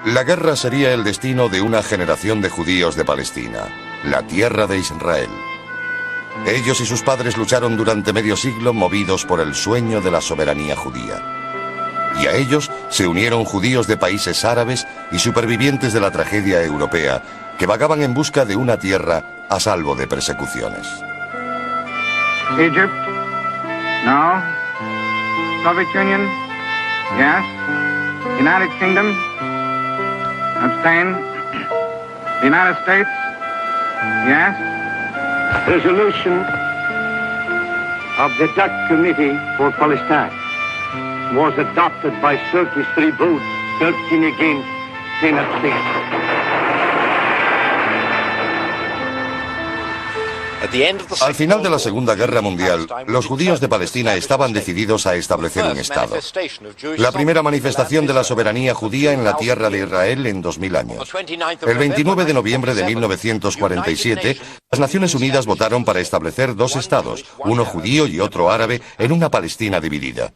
La guerra sería el destino de una generación de judíos de Palestina, la tierra de Israel. Ellos y sus padres lucharon durante medio siglo movidos por el sueño de la soberanía judía. Y a ellos se unieron judíos de países árabes y supervivientes de la tragedia europea que vagaban en busca de una tierra a salvo de persecuciones. Egypt? No. Soviet Union? Yes. United Kingdom? Abstain. The United States? Yes. Resolution of the Dutch Committee for Palestine was adopted by 33 votes, 13 against, 10 abstained. Al final de la Segunda Guerra Mundial, los judíos de Palestina estaban decididos a establecer un Estado. La primera manifestación de la soberanía judía en la tierra de Israel en 2000 años. El 29 de noviembre de 1947, las Naciones Unidas votaron para establecer dos Estados, uno judío y otro árabe, en una Palestina dividida.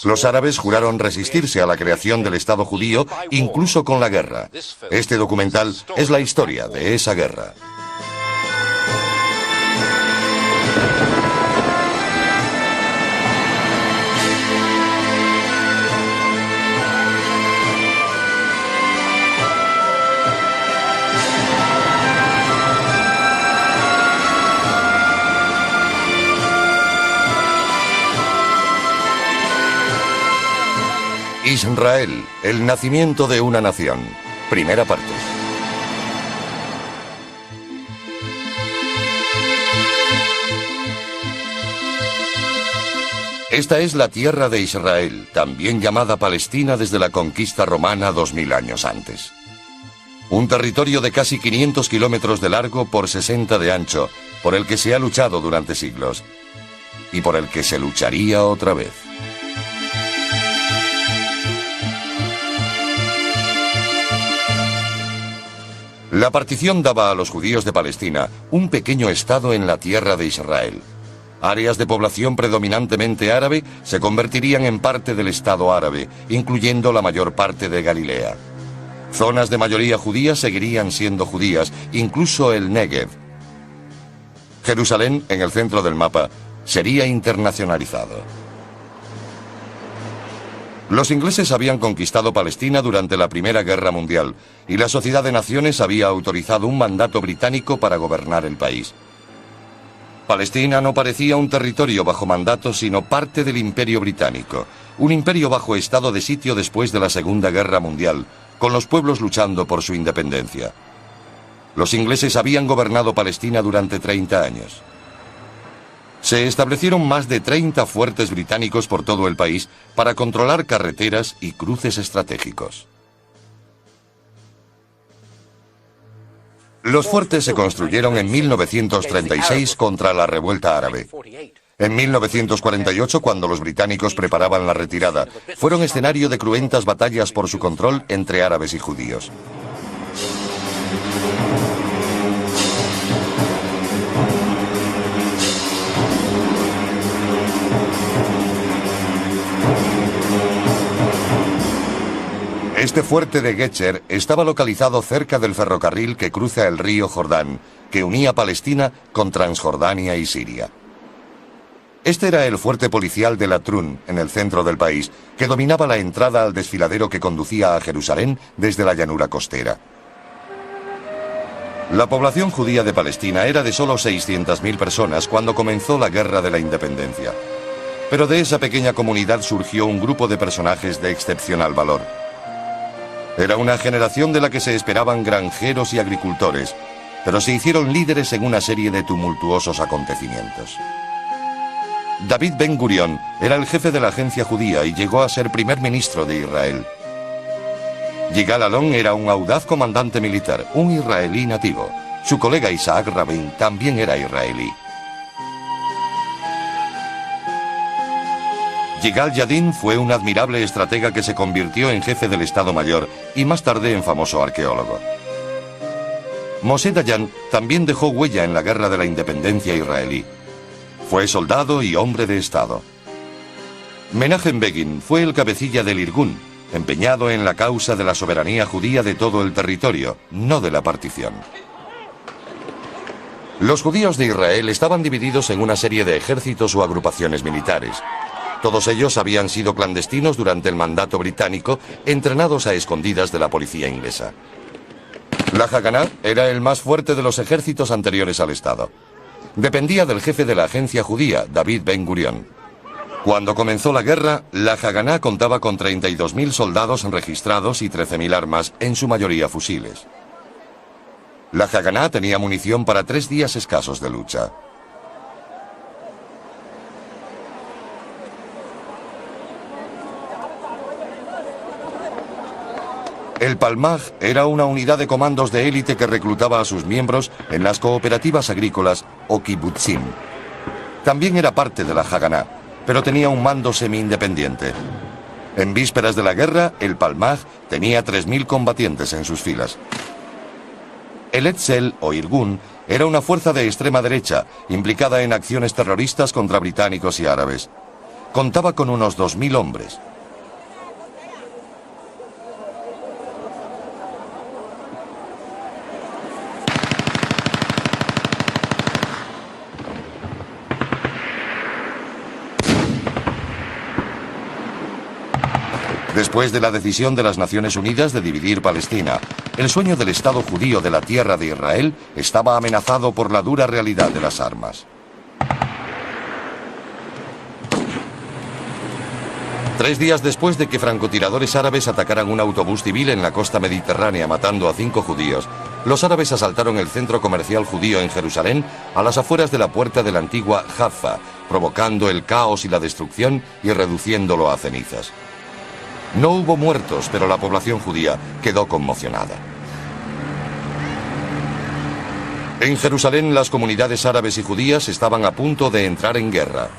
Los árabes juraron resistirse a la creación del Estado judío, incluso con la guerra. Este documental es la historia de esa guerra. Israel, el nacimiento de una nación. Primera parte. Esta es la tierra de Israel, también llamada Palestina desde la conquista romana 2000 años antes. Un territorio de casi 500 kilómetros de largo por 60 de ancho, por el que se ha luchado durante siglos. Y por el que se lucharía otra vez. La partición daba a los judíos de Palestina un pequeño estado en la tierra de Israel. Áreas de población predominantemente árabe se convertirían en parte del Estado árabe, incluyendo la mayor parte de Galilea. Zonas de mayoría judía seguirían siendo judías, incluso el Negev. Jerusalén, en el centro del mapa, sería internacionalizado. Los ingleses habían conquistado Palestina durante la Primera Guerra Mundial y la Sociedad de Naciones había autorizado un mandato británico para gobernar el país. Palestina no parecía un territorio bajo mandato, sino parte del Imperio Británico, un imperio bajo estado de sitio después de la Segunda Guerra Mundial, con los pueblos luchando por su independencia. Los ingleses habían gobernado Palestina durante 30 años. Se establecieron más de 30 fuertes británicos por todo el país para controlar carreteras y cruces estratégicos. Los fuertes se construyeron en 1936 contra la revuelta árabe. En 1948, cuando los británicos preparaban la retirada, fueron escenario de cruentas batallas por su control entre árabes y judíos. Este fuerte de Getcher estaba localizado cerca del ferrocarril que cruza el río Jordán, que unía Palestina con Transjordania y Siria. Este era el fuerte policial de Latrun, en el centro del país, que dominaba la entrada al desfiladero que conducía a Jerusalén desde la llanura costera. La población judía de Palestina era de solo 600.000 personas cuando comenzó la Guerra de la Independencia. Pero de esa pequeña comunidad surgió un grupo de personajes de excepcional valor. Era una generación de la que se esperaban granjeros y agricultores, pero se hicieron líderes en una serie de tumultuosos acontecimientos. David Ben Gurión era el jefe de la agencia judía y llegó a ser primer ministro de Israel. Yigal Allon era un audaz comandante militar, un israelí nativo. Su colega Isaac Rabin también era israelí. Yigal Yadin fue un admirable estratega que se convirtió en jefe del Estado Mayor y más tarde en famoso arqueólogo. Moshe Dayan también dejó huella en la Guerra de la Independencia israelí. Fue soldado y hombre de Estado. Menachem Begin fue el cabecilla del Irgun, empeñado en la causa de la soberanía judía de todo el territorio, no de la partición. Los judíos de Israel estaban divididos en una serie de ejércitos o agrupaciones militares. Todos ellos habían sido clandestinos durante el mandato británico, entrenados a escondidas de la policía inglesa. La Haganá era el más fuerte de los ejércitos anteriores al Estado. Dependía del jefe de la agencia judía, David Ben Gurion. Cuando comenzó la guerra, la Haganá contaba con 32.000 soldados registrados y 13.000 armas, en su mayoría fusiles. La Haganá tenía munición para 3 días escasos de lucha. El Palmaj era una unidad de comandos de élite que reclutaba a sus miembros en las cooperativas agrícolas o kibbutzim. También era parte de la Haganá, pero tenía un mando semi-independiente. En vísperas de la guerra, el Palmaj tenía 3.000 combatientes en sus filas. El Etzel o Irgun era una fuerza de extrema derecha, implicada en acciones terroristas contra británicos y árabes. Contaba con unos 2.000 hombres. Después de la decisión de las Naciones Unidas de dividir Palestina, el sueño del Estado judío de la tierra de Israel estaba amenazado por la dura realidad de las armas. 3 días después de que francotiradores árabes atacaran un autobús civil en la costa mediterránea matando a 5 judíos, los árabes asaltaron el centro comercial judío en Jerusalén a las afueras de la puerta de la antigua Jaffa, provocando el caos y la destrucción y reduciéndolo a cenizas. No hubo muertos, pero la población judía quedó conmocionada. En Jerusalén, las comunidades árabes y judías estaban a punto de entrar en guerra.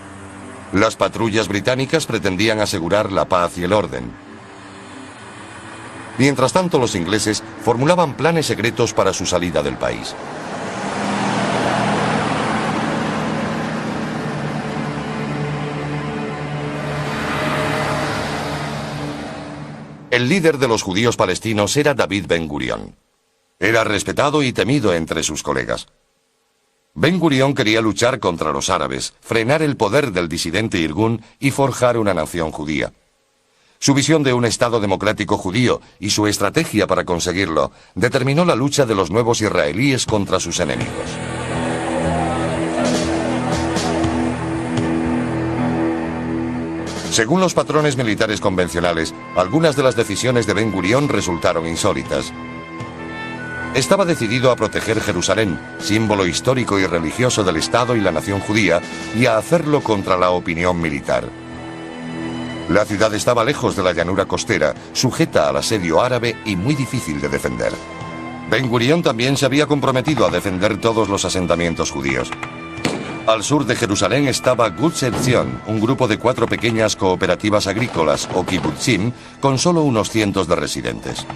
Las patrullas británicas pretendían asegurar la paz y el orden. Mientras tanto, los ingleses formulaban planes secretos para su salida del país. El líder de los judíos palestinos era David Ben Gurion. Era respetado y temido entre sus colegas. Ben Gurion quería luchar contra los árabes, frenar el poder del disidente Irgun y forjar una nación judía. Su visión de un Estado democrático judío y su estrategia para conseguirlo determinó la lucha de los nuevos israelíes contra sus enemigos. Según los patrones militares convencionales, algunas de las decisiones de Ben Gurion resultaron insólitas. Estaba decidido a proteger Jerusalén, símbolo histórico y religioso del Estado y la nación judía, y a hacerlo contra la opinión militar. La ciudad estaba lejos de la llanura costera, sujeta al asedio árabe y muy difícil de defender. Ben Gurion también se había comprometido a defender todos los asentamientos judíos. Al sur de Jerusalén estaba Gush Etzion, un grupo de 4 pequeñas cooperativas agrícolas o kibbutzim con solo unos cientos de residentes.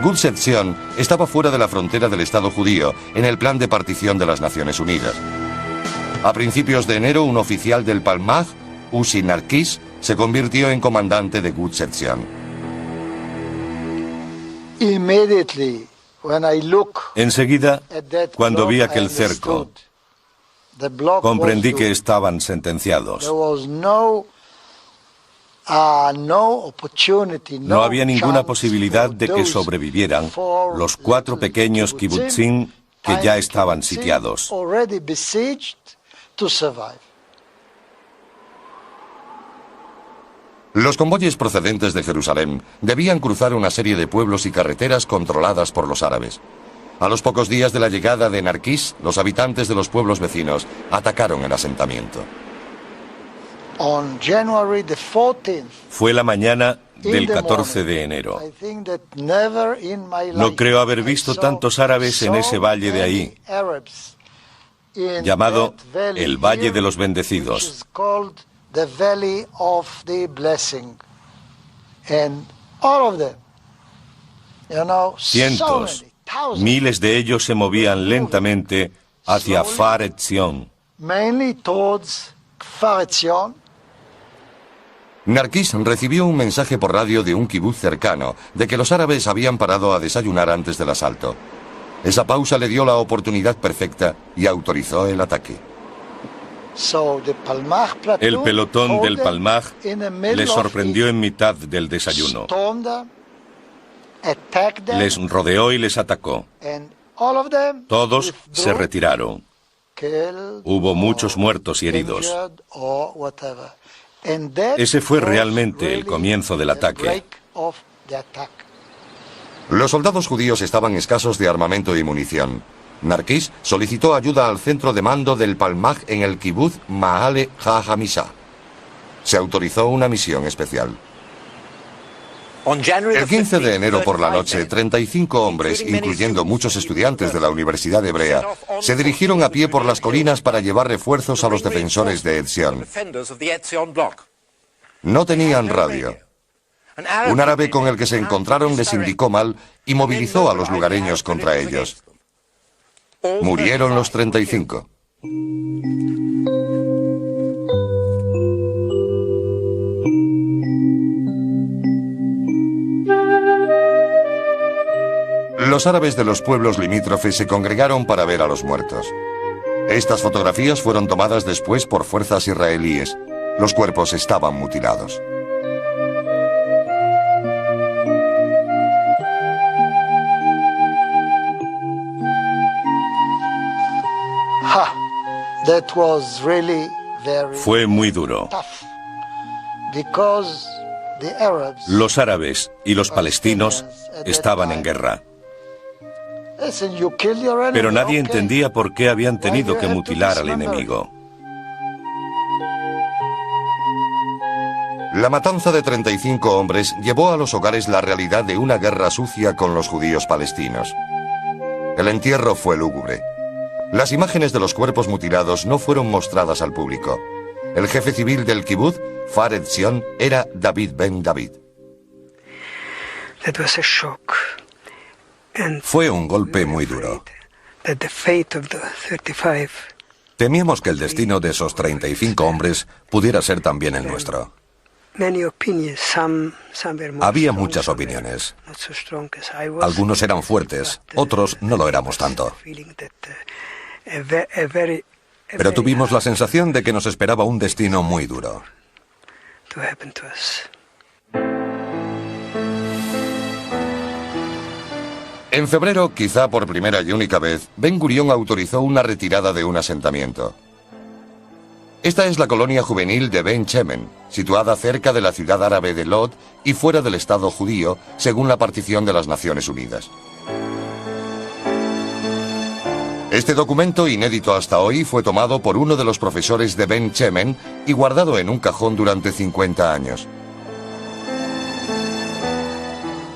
Gush Etzion estaba fuera de la frontera del Estado judío en el plan de partición de las Naciones Unidas. A principios de enero, un oficial del Palmaj, Uzi Narkis, se convirtió en comandante de Gush Etzion. Enseguida, cuando vi aquel cerco, comprendí que estaban sentenciados. No había ninguna posibilidad de que sobrevivieran los 4 pequeños kibbutzim que ya estaban sitiados. Los convoyes procedentes de Jerusalén debían cruzar una serie de pueblos y carreteras controladas por los árabes. A los pocos días de la llegada de Narkis, los habitantes de los pueblos vecinos atacaron el asentamiento. Fue la mañana del 14 de enero. No creo haber visto tantos árabes en ese valle de ahí, llamado el Valle de los Bendecidos. Cientos, miles de ellos se movían lentamente hacia Kfar Etzion. Narkis recibió un mensaje por radio de un kibutz cercano de que los árabes habían parado a desayunar antes del asalto. Esa pausa le dio la oportunidad perfecta y autorizó el ataque. El pelotón del Palmaj les sorprendió en mitad del desayuno. Les rodeó y les atacó. Todos se retiraron. Hubo muchos muertos y heridos. Ese fue realmente el comienzo del ataque. Los soldados judíos estaban escasos de armamento y munición. Narkis solicitó ayuda al centro de mando del Palmaj en el kibutz Ma'ale HaHamisha. Se autorizó una misión especial. El 15 de enero por la noche, 35 hombres, incluyendo muchos estudiantes de la Universidad Hebrea, se dirigieron a pie por las colinas para llevar refuerzos a los defensores de Etzion. No tenían radio. Un árabe con el que se encontraron les indicó mal y movilizó a los lugareños contra ellos. Murieron los 35. Los árabes de los pueblos limítrofes se congregaron para ver a los muertos. Estas fotografías fueron tomadas después por fuerzas israelíes. Los cuerpos estaban mutilados. Fue muy duro. Los árabes y los palestinos estaban en guerra. Pero nadie entendía por qué habían tenido que mutilar al enemigo. La matanza de 35 hombres llevó a los hogares la realidad de una guerra sucia con los judíos palestinos. El entierro fue lúgubre. Las imágenes de los cuerpos mutilados no fueron mostradas al público. El jefe civil del kibutz, Kfar Etzion, era David Ben David. Fue un golpe muy duro. Temíamos que el destino de esos 35 hombres pudiera ser también el nuestro. Había muchas opiniones. Algunos eran fuertes, otros no lo éramos tanto. Pero tuvimos la sensación de que nos esperaba un destino muy duro. En febrero, quizá por primera y única vez, Ben Gurión autorizó una retirada de un asentamiento. Esta es la colonia juvenil de Ben Shemen, situada cerca de la ciudad árabe de Lod y fuera del Estado judío, según la partición de las Naciones Unidas. Este documento, inédito hasta hoy, fue tomado por uno de los profesores de Ben Shemen y guardado en un cajón durante 50 años.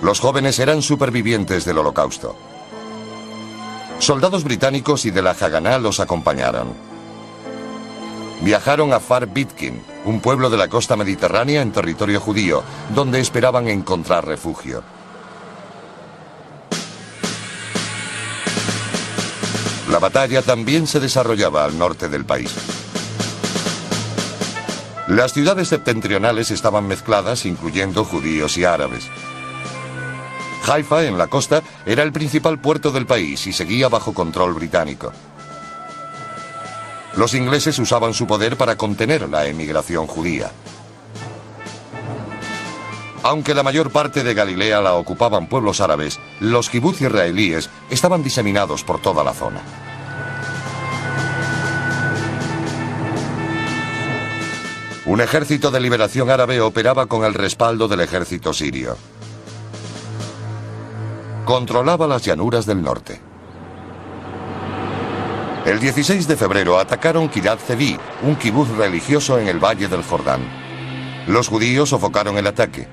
Los jóvenes eran supervivientes del Holocausto. Soldados británicos y de la Haganá los acompañaron. Viajaron a Kfar Bitkin, un pueblo de la costa mediterránea en territorio judío, donde esperaban encontrar refugio. La batalla también se desarrollaba al norte del país. Las ciudades septentrionales estaban mezcladas, incluyendo judíos y árabes. Haifa, en la costa, era el principal puerto del país y seguía bajo control británico. Los ingleses usaban su poder para contener la emigración judía. Aunque la mayor parte de Galilea la ocupaban pueblos árabes, los kibutz israelíes estaban diseminados por toda la zona. Un ejército de liberación árabe operaba con el respaldo del ejército sirio. Controlaba las llanuras del norte. El 16 de febrero atacaron Kiryat Zevi, un kibutz religioso en el valle del Jordán. Los judíos sofocaron el ataque.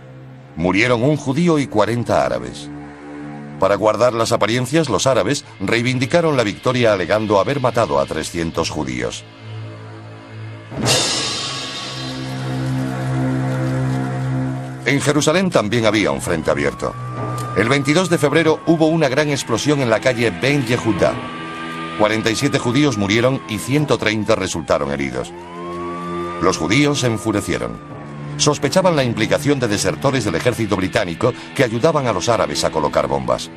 Murieron un judío y 40 árabes. Para guardar las apariencias, los árabes reivindicaron la victoria alegando haber matado a 300 judíos. En Jerusalén también había un frente abierto. El 22 de febrero hubo una gran explosión en la calle Ben Yehuda. 47 judíos murieron y 130 resultaron heridos. Los judíos se enfurecieron. Sospechaban la implicación de desertores del ejército británico que ayudaban a los árabes a colocar bombas.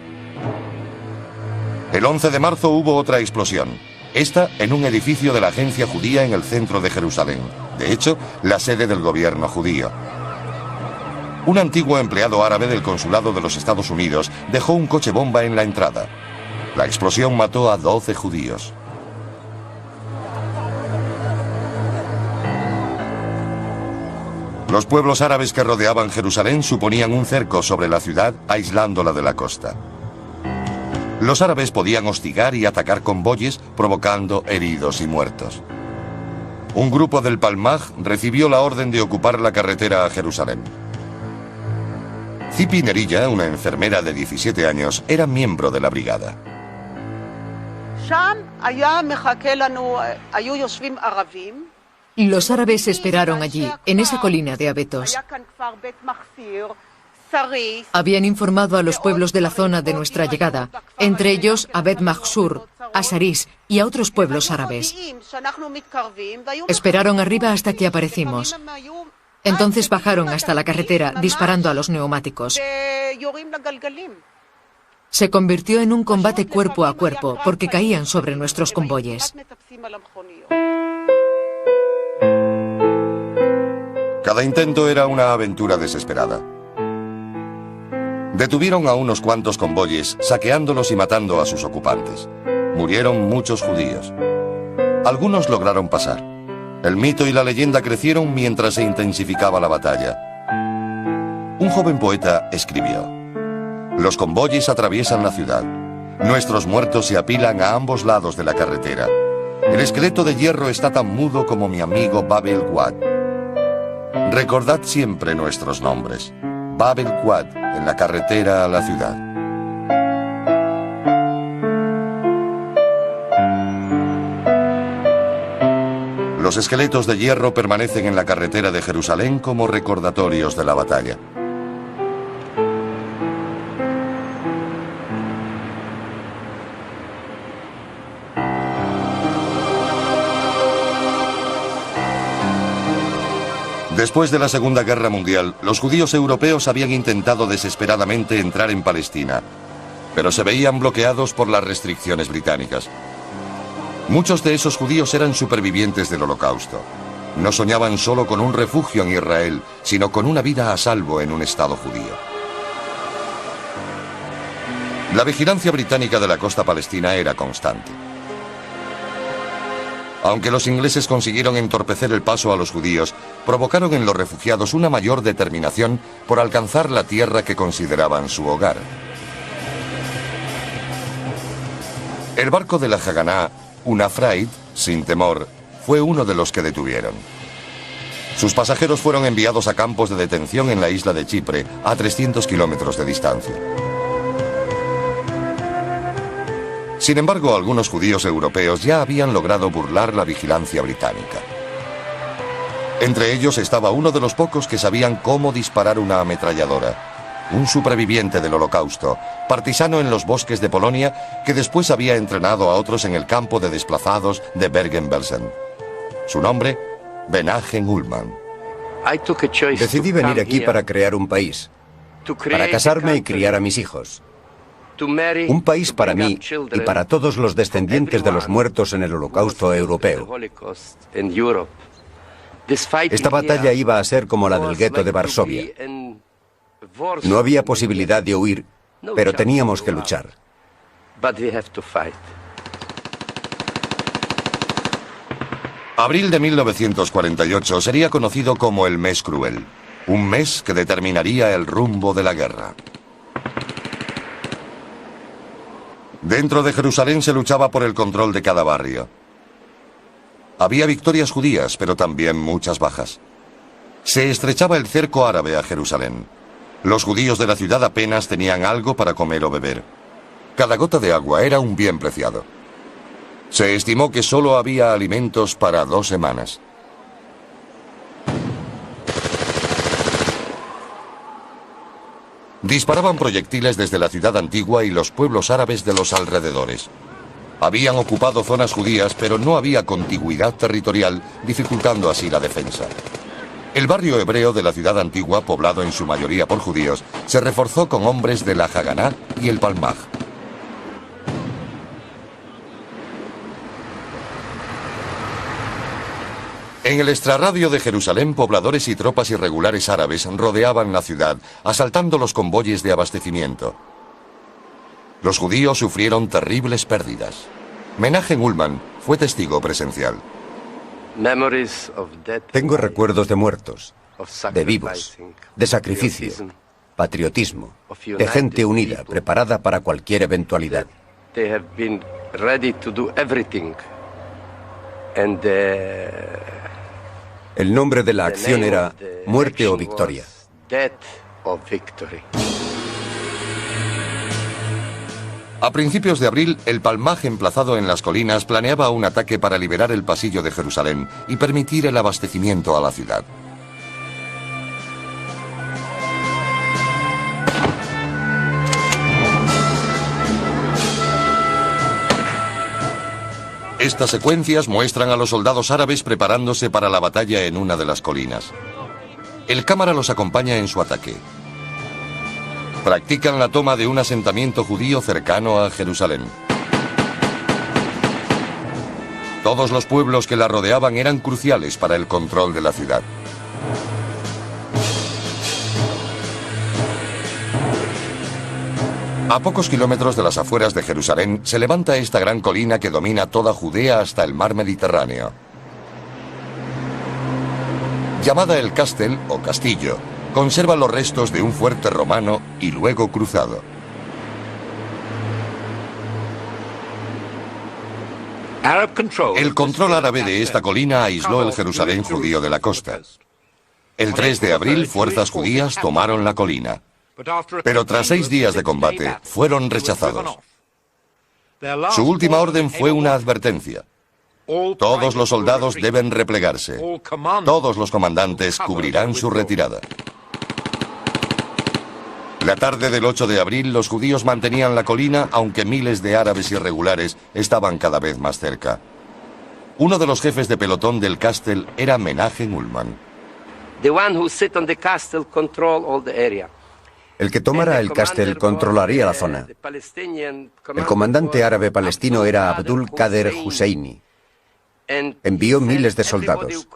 El 11 de marzo hubo otra explosión, esta en un edificio de la agencia judía en el centro de Jerusalén, de hecho, la sede del gobierno judío. Un antiguo empleado árabe del consulado de los Estados Unidos dejó un coche bomba en la entrada. La explosión mató a 12 judíos. Los pueblos árabes que rodeaban Jerusalén suponían un cerco sobre la ciudad, aislándola de la costa. Los árabes podían hostigar y atacar convoyes, provocando heridos y muertos. Un grupo del Palmaj recibió la orden de ocupar la carretera a Jerusalén. Tzipi Nerilla, una enfermera de 17 años, era miembro de la brigada. Los árabes esperaron allí, en esa colina de abetos. Habían informado a los pueblos de la zona de nuestra llegada, entre ellos a Bet Mahsur, a Saris y a otros pueblos árabes. Esperaron arriba hasta que aparecimos. Entonces bajaron hasta la carretera, disparando a los neumáticos. Se convirtió en un combate cuerpo a cuerpo, porque caían sobre nuestros convoyes. Cada intento era una aventura desesperada. Detuvieron a unos cuantos convoyes, saqueándolos y matando a sus ocupantes. Murieron muchos judíos. Algunos lograron pasar. El mito y la leyenda crecieron mientras se intensificaba la batalla. Un joven poeta escribió: los convoyes atraviesan la ciudad. Nuestros muertos se apilan a ambos lados de la carretera. El esqueleto de hierro está tan mudo como mi amigo Bab el-Wad. Recordad siempre nuestros nombres. Bab el-Wad, en la carretera a la ciudad. Los esqueletos de hierro permanecen en la carretera de Jerusalén como recordatorios de la batalla. Después de la Segunda Guerra Mundial, los judíos europeos habían intentado desesperadamente entrar en Palestina, pero se veían bloqueados por las restricciones británicas. Muchos de esos judíos eran supervivientes del Holocausto. No soñaban solo con un refugio en Israel, sino con una vida a salvo en un Estado judío. La vigilancia británica de la costa palestina era constante. Aunque los ingleses consiguieron entorpecer el paso a los judíos, provocaron en los refugiados una mayor determinación por alcanzar la tierra que consideraban su hogar. El barco de la Haganá, una Fraid, sin temor, fue uno de los que detuvieron. Sus pasajeros fueron enviados a campos de detención en la isla de Chipre, a 300 kilómetros de distancia. Sin embargo, algunos judíos europeos ya habían logrado burlar la vigilancia británica. Entre ellos estaba uno de los pocos que sabían cómo disparar una ametralladora. Un superviviente del Holocausto, partisano en los bosques de Polonia, que después había entrenado a otros en el campo de desplazados de Bergen-Belsen. Su nombre, Menahem Ullman. Decidí venir aquí para crear un país, para casarme y criar a mis hijos. Un país para mí y para todos los descendientes de los muertos en el Holocausto europeo. Esta batalla iba a ser como la del gueto de Varsovia. No había posibilidad de huir, pero teníamos que luchar. Abril de 1948 sería conocido como el mes cruel, un mes que determinaría el rumbo de la guerra. Dentro de Jerusalén se luchaba por el control de cada barrio. Había victorias judías, pero también muchas bajas. Se estrechaba el cerco árabe a Jerusalén. Los judíos de la ciudad apenas tenían algo para comer o beber. Cada gota de agua era un bien preciado. Se estimó que solo había alimentos para 2 semanas. Disparaban proyectiles desde la ciudad antigua y los pueblos árabes de los alrededores. Habían ocupado zonas judías, pero no había contigüidad territorial, dificultando así la defensa. El barrio hebreo de la ciudad antigua, poblado en su mayoría por judíos, se reforzó con hombres de la Haganá y el Palmaj. En el extrarradio de Jerusalén, pobladores y tropas irregulares árabes rodeaban la ciudad, asaltando los convoyes de abastecimiento. Los judíos sufrieron terribles pérdidas. Menachem Ullman fue testigo presencial. Tengo recuerdos de muertos, de vivos, de sacrificio, patriotismo, de gente unida, preparada para cualquier eventualidad. El nombre de la acción era Muerte o Victoria. A principios de abril, el Palmaj emplazado en las colinas planeaba un ataque para liberar el pasillo de Jerusalén y permitir el abastecimiento a la ciudad. Estas secuencias muestran a los soldados árabes preparándose para la batalla en una de las colinas. El cámara los acompaña en su ataque. Practican la toma de un asentamiento judío cercano a Jerusalén. Todos los pueblos que la rodeaban eran cruciales para el control de la ciudad. A pocos kilómetros de las afueras de Jerusalén se levanta esta gran colina que domina toda Judea hasta el mar Mediterráneo. Llamada el Castel o Castillo, conserva los restos de un fuerte romano y luego cruzado. El control árabe de esta colina aisló el Jerusalén judío de la costa. El 3 de abril, fuerzas judías tomaron la colina. Pero tras 6 días de combate, fueron rechazados. Su última orden fue una advertencia. Todos los soldados deben replegarse. Todos los comandantes cubrirán su retirada. La tarde del 8 de abril, los judíos mantenían la colina, aunque miles de árabes irregulares estaban cada vez más cerca. Uno de los jefes de pelotón del Castel era Menachem Ullman. El que tomara el Castel controlaría la zona. El comandante árabe palestino era Abdul Qader Husseini. Envió miles de soldados.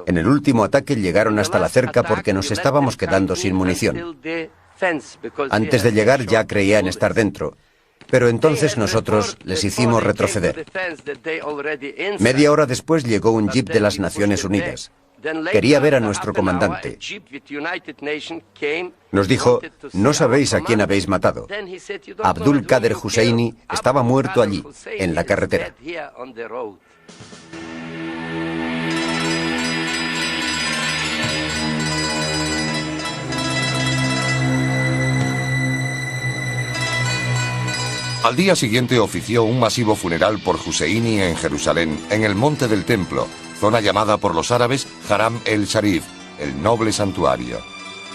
En el último ataque llegaron hasta la cerca porque nos estábamos quedando sin munición. Antes de llegar ya creían estar dentro, pero entonces nosotros les hicimos retroceder. Media hora después llegó un jeep de las Naciones Unidas. Quería ver a nuestro comandante. Nos dijo, no sabéis a quién habéis matado. Abdul Qader Husseini estaba muerto allí, en la carretera. Al día siguiente ofició un masivo funeral por Husseini en Jerusalén, en el Monte del Templo, zona llamada por los árabes Haram el-Sharif, el noble santuario.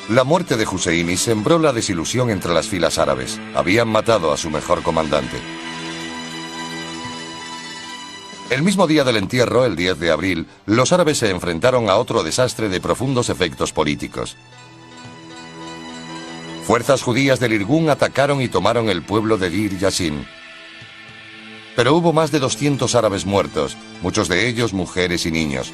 La muerte de Husseini sembró la desilusión entre las filas árabes. Habían matado a su mejor comandante. El mismo día del entierro, el 10 de abril, los árabes se enfrentaron a otro desastre de profundos efectos políticos. Fuerzas judías del Irgun atacaron y tomaron el pueblo de Dir Yassin. Pero hubo más de 200 árabes muertos, muchos de ellos mujeres y niños.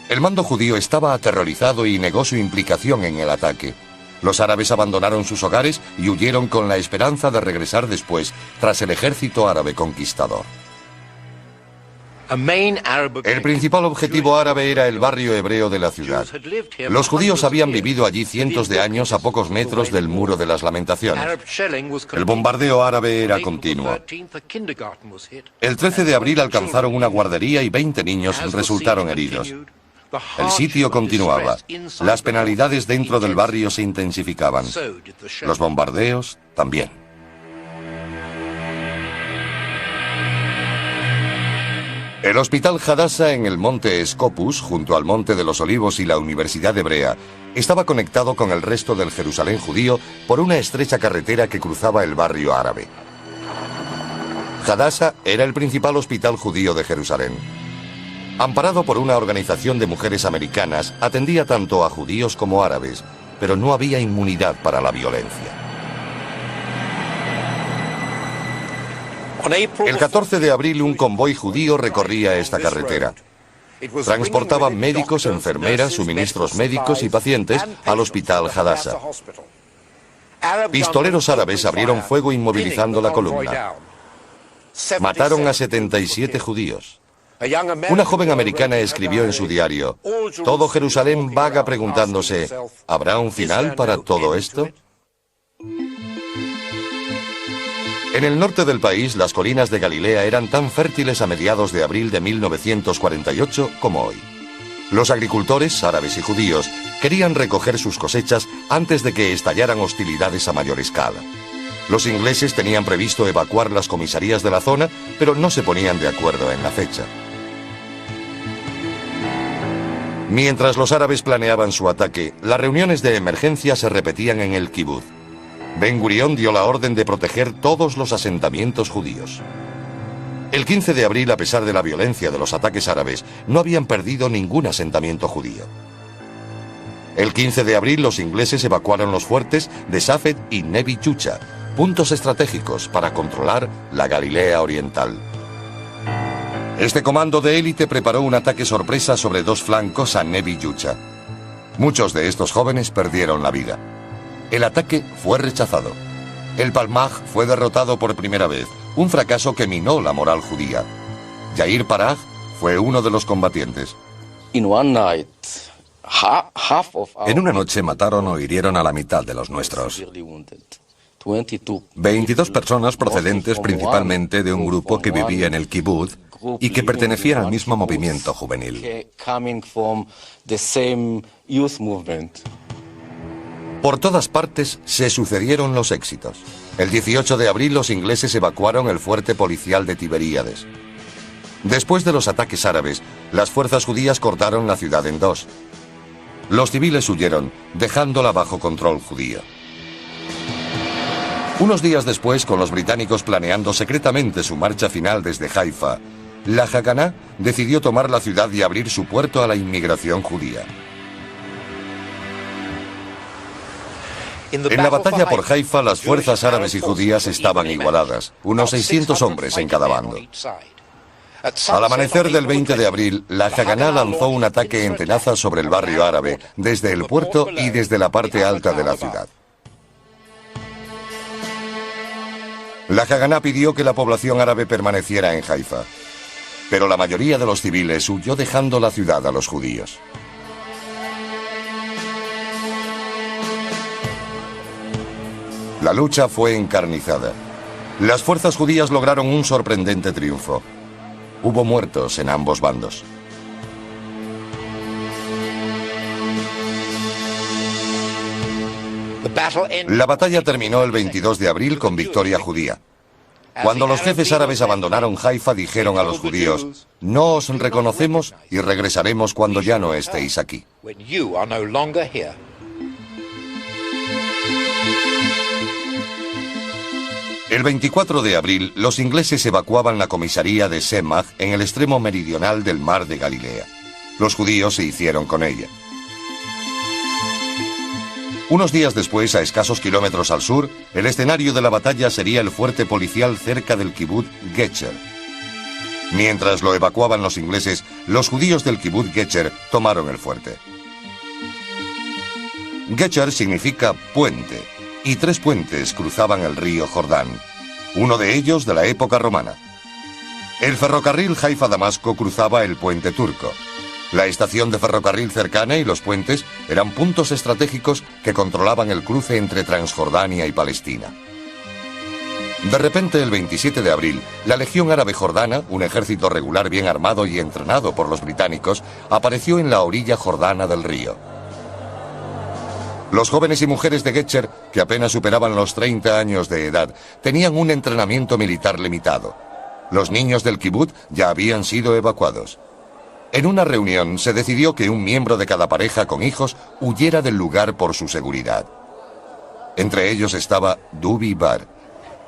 El mando judío estaba aterrorizado y negó su implicación en el ataque. Los árabes abandonaron sus hogares y huyeron con la esperanza de regresar después, tras el ejército árabe conquistador. El principal objetivo árabe era el barrio hebreo de la ciudad. Los judíos habían vivido allí cientos de años a pocos metros del Muro de las Lamentaciones. El bombardeo árabe era continuo. El 13 de abril alcanzaron una guardería y 20 niños resultaron heridos. El sitio continuaba. Las penalidades dentro del barrio se intensificaban. Los bombardeos también. El hospital Hadassah en el monte Scopus, junto al Monte de los Olivos y la Universidad Hebrea, estaba conectado con el resto del Jerusalén judío por una estrecha carretera que cruzaba el barrio árabe. Hadassah era el principal hospital judío de Jerusalén. Amparado por una organización de mujeres americanas, atendía tanto a judíos como árabes, pero no había inmunidad para la violencia. El 14 de abril un convoy judío recorría esta carretera. Transportaba médicos, enfermeras, suministros médicos y pacientes al hospital Hadassah. Pistoleros árabes abrieron fuego inmovilizando la columna. Mataron a 77 judíos. Una joven americana escribió en su diario: todo Jerusalén vaga preguntándose, ¿habrá un final para todo esto? En el norte del país, las colinas de Galilea eran tan fértiles a mediados de abril de 1948 como hoy. Los agricultores, árabes y judíos, querían recoger sus cosechas antes de que estallaran hostilidades a mayor escala. Los ingleses tenían previsto evacuar las comisarías de la zona, pero no se ponían de acuerdo en la fecha. Mientras los árabes planeaban su ataque, las reuniones de emergencia se repetían en el kibutz. Ben Gurión dio la orden de proteger todos los asentamientos judíos. El 15 de abril, a pesar de la violencia de los ataques árabes, no habían perdido ningún asentamiento judío. El 15 de abril los ingleses evacuaron los fuertes de Safed y Nevi Yucha, puntos estratégicos para controlar la Galilea oriental. Este comando de élite preparó un ataque sorpresa sobre dos flancos a Nevi Yucha. Muchos de estos jóvenes perdieron la vida. El ataque fue rechazado. El Palmaj fue derrotado por primera vez, un fracaso que minó la moral judía. Yair Parag fue uno de los combatientes. En una noche mataron o hirieron a la mitad de los nuestros. 22 personas procedentes principalmente de un grupo que vivía en el kibutz y que pertenecían al mismo movimiento juvenil. Por todas partes se sucedieron los éxitos. El 18 de abril los ingleses evacuaron el fuerte policial de Tiberíades. Después de los ataques árabes, las fuerzas judías cortaron la ciudad en dos. Los civiles huyeron, dejándola bajo control judío. Unos días después, con los británicos planeando secretamente su marcha final desde Haifa, la Haganá decidió tomar la ciudad y abrir su puerto a la inmigración judía. En la batalla por Haifa, las fuerzas árabes y judías estaban igualadas, unos 600 hombres en cada bando. Al amanecer del 20 de abril, la Haganá lanzó un ataque en tenaza sobre el barrio árabe, desde el puerto y desde la parte alta de la ciudad. La Haganá pidió que la población árabe permaneciera en Haifa, pero la mayoría de los civiles huyó dejando la ciudad a los judíos. La lucha fue encarnizada. Las fuerzas judías lograron un sorprendente triunfo. Hubo muertos en ambos bandos. La batalla terminó el 22 de abril con victoria judía. Cuando los jefes árabes abandonaron Haifa, dijeron a los judíos: no os reconocemos y regresaremos cuando ya no estéis aquí. El 24 de abril, los ingleses evacuaban la comisaría de Semach en el extremo meridional del mar de Galilea. Los judíos se hicieron con ella. Unos días después, a escasos kilómetros al sur, el escenario de la batalla sería el fuerte policial cerca del kibutz Getzer. Mientras lo evacuaban los ingleses, los judíos del kibutz Getzer tomaron el fuerte. Getzer significa puente, y 3 puentes cruzaban el río Jordán, uno de ellos de la época romana. El ferrocarril Haifa-Damasco cruzaba el puente turco. La estación de ferrocarril cercana y los puentes eran puntos estratégicos que controlaban el cruce entre Transjordania y Palestina. De repente, el 27 de abril, la Legión Árabe Jordana, un ejército regular bien armado y entrenado por los británicos, apareció en la orilla jordana del río. Los jóvenes y mujeres de Getzer, que apenas superaban los 30 años de edad, tenían un entrenamiento militar limitado. Los niños del kibutz ya habían sido evacuados. En una reunión se decidió que un miembro de cada pareja con hijos huyera del lugar por su seguridad. Entre ellos estaba Dubi Bar,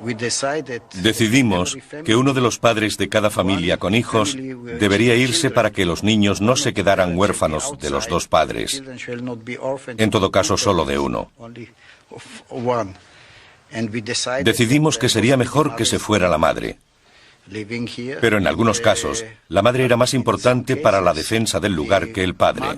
Decidimos que uno de los padres de cada familia con hijos debería irse para que los niños no se quedaran huérfanos de los dos padres, en todo caso solo de uno. Decidimos que sería mejor que se fuera la madre. Pero en algunos casos, la madre era más importante para la defensa del lugar que el padre.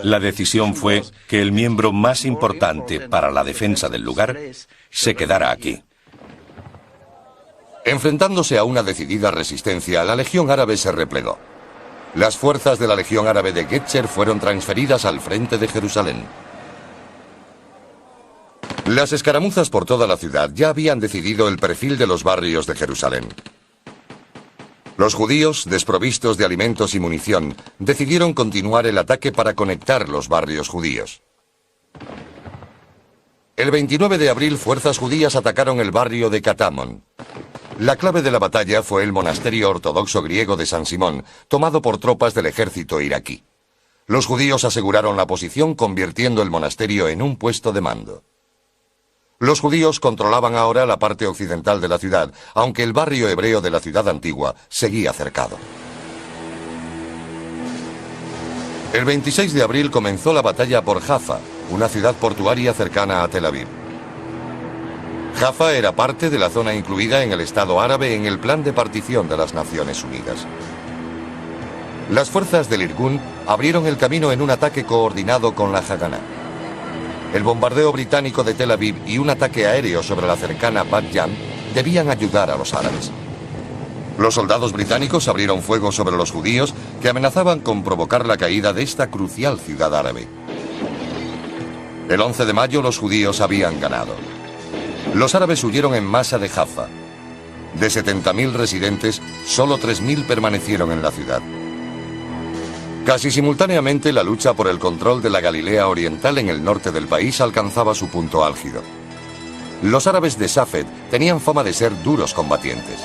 La decisión fue que el miembro más importante para la defensa del lugar se quedara aquí. Enfrentándose a una decidida resistencia, la Legión Árabe se replegó. Las fuerzas de la Legión Árabe de Getzer fueron transferidas al frente de Jerusalén. Las escaramuzas por toda la ciudad ya habían decidido el perfil de los barrios de Jerusalén. Los judíos, desprovistos de alimentos y munición, decidieron continuar el ataque para conectar los barrios judíos. El 29 de abril, fuerzas judías atacaron el barrio de Katamon. La clave de la batalla fue el monasterio ortodoxo griego de San Simón, tomado por tropas del ejército iraquí. Los judíos aseguraron la posición, convirtiendo el monasterio en un puesto de mando. Los judíos controlaban ahora la parte occidental de la ciudad, aunque el barrio hebreo de la ciudad antigua seguía cercado. El 26 de abril comenzó la batalla por Jaffa, una ciudad portuaria cercana a Tel Aviv. Jaffa era parte de la zona incluida en el Estado árabe en el plan de partición de las Naciones Unidas. Las fuerzas del Irgun abrieron el camino en un ataque coordinado con la Haganah. El bombardeo británico de Tel Aviv y un ataque aéreo sobre la cercana Bat Yam debían ayudar a los árabes. Los soldados británicos abrieron fuego sobre los judíos, que amenazaban con provocar la caída de esta crucial ciudad árabe. El 11 de mayo los judíos habían ganado. Los árabes huyeron en masa de Jaffa. De 70.000 residentes, solo 3.000 permanecieron en la ciudad. Casi simultáneamente, la lucha por el control de la Galilea Oriental en el norte del país alcanzaba su punto álgido. Los árabes de Safed tenían fama de ser duros combatientes.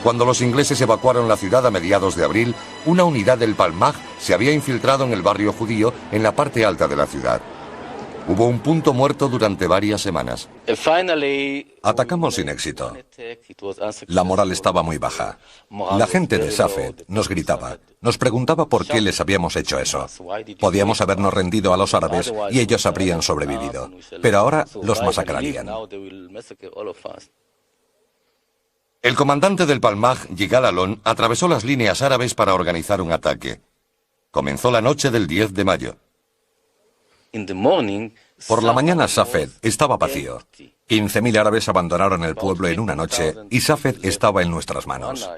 Cuando los ingleses evacuaron la ciudad a mediados de abril, una unidad del Palmaj se había infiltrado en el barrio judío en la parte alta de la ciudad. Hubo un punto muerto durante varias semanas. Atacamos sin éxito. La moral estaba muy baja. La gente de Safed nos gritaba, nos preguntaba por qué les habíamos hecho eso. Podíamos habernos rendido a los árabes y ellos habrían sobrevivido. Pero ahora los masacrarían. El comandante del Palmaj, Yigal Alon, atravesó las líneas árabes para organizar un ataque. Comenzó la noche del 10 de mayo. Por la mañana Safed estaba vacío. 15.000 árabes abandonaron el pueblo en una noche y Safed estaba en nuestras manos.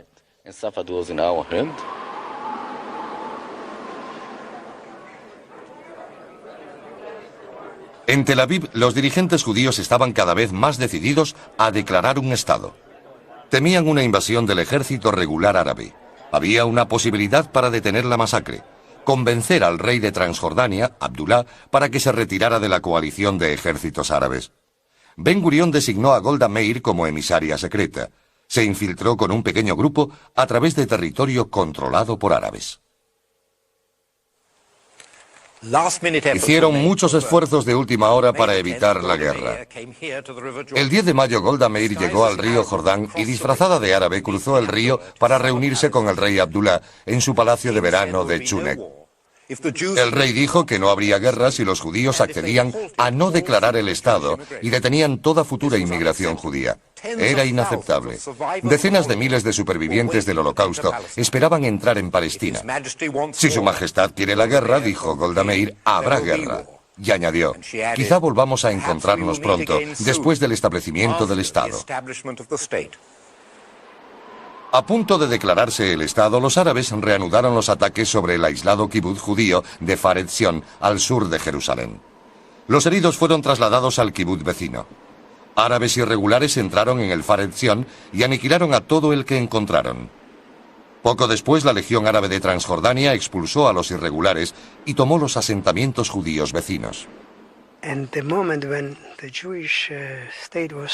En Tel Aviv, los dirigentes judíos estaban cada vez más decididos a declarar un Estado. Temían una invasión del ejército regular árabe. Había una posibilidad para detener la masacre: convencer al rey de Transjordania, Abdullah, para que se retirara de la coalición de ejércitos árabes. Ben Gurión designó a Golda Meir como emisaria secreta. Se infiltró con un pequeño grupo a través de territorio controlado por árabes. Hicieron muchos esfuerzos de última hora para evitar la guerra. El 10 de mayo Golda Meir llegó al río Jordán y, disfrazada de árabe, cruzó el río para reunirse con el rey Abdullah en su palacio de verano de Chunek. El rey dijo que no habría guerra si los judíos accedían a no declarar el Estado y detenían toda futura inmigración judía. Era inaceptable. Decenas de miles de supervivientes del Holocausto esperaban entrar en Palestina. Si su majestad quiere la guerra, dijo Golda Meir, habrá guerra. Y añadió, quizá volvamos a encontrarnos pronto, después del establecimiento del Estado. A punto de declararse el Estado, los árabes reanudaron los ataques sobre el aislado kibutz judío de Faret Zion, al sur de Jerusalén. Los heridos fueron trasladados al kibutz vecino. Árabes irregulares entraron en el Faret Zion y aniquilaron a todo el que encontraron. Poco después, la Legión Árabe de Transjordania expulsó a los irregulares y tomó los asentamientos judíos vecinos.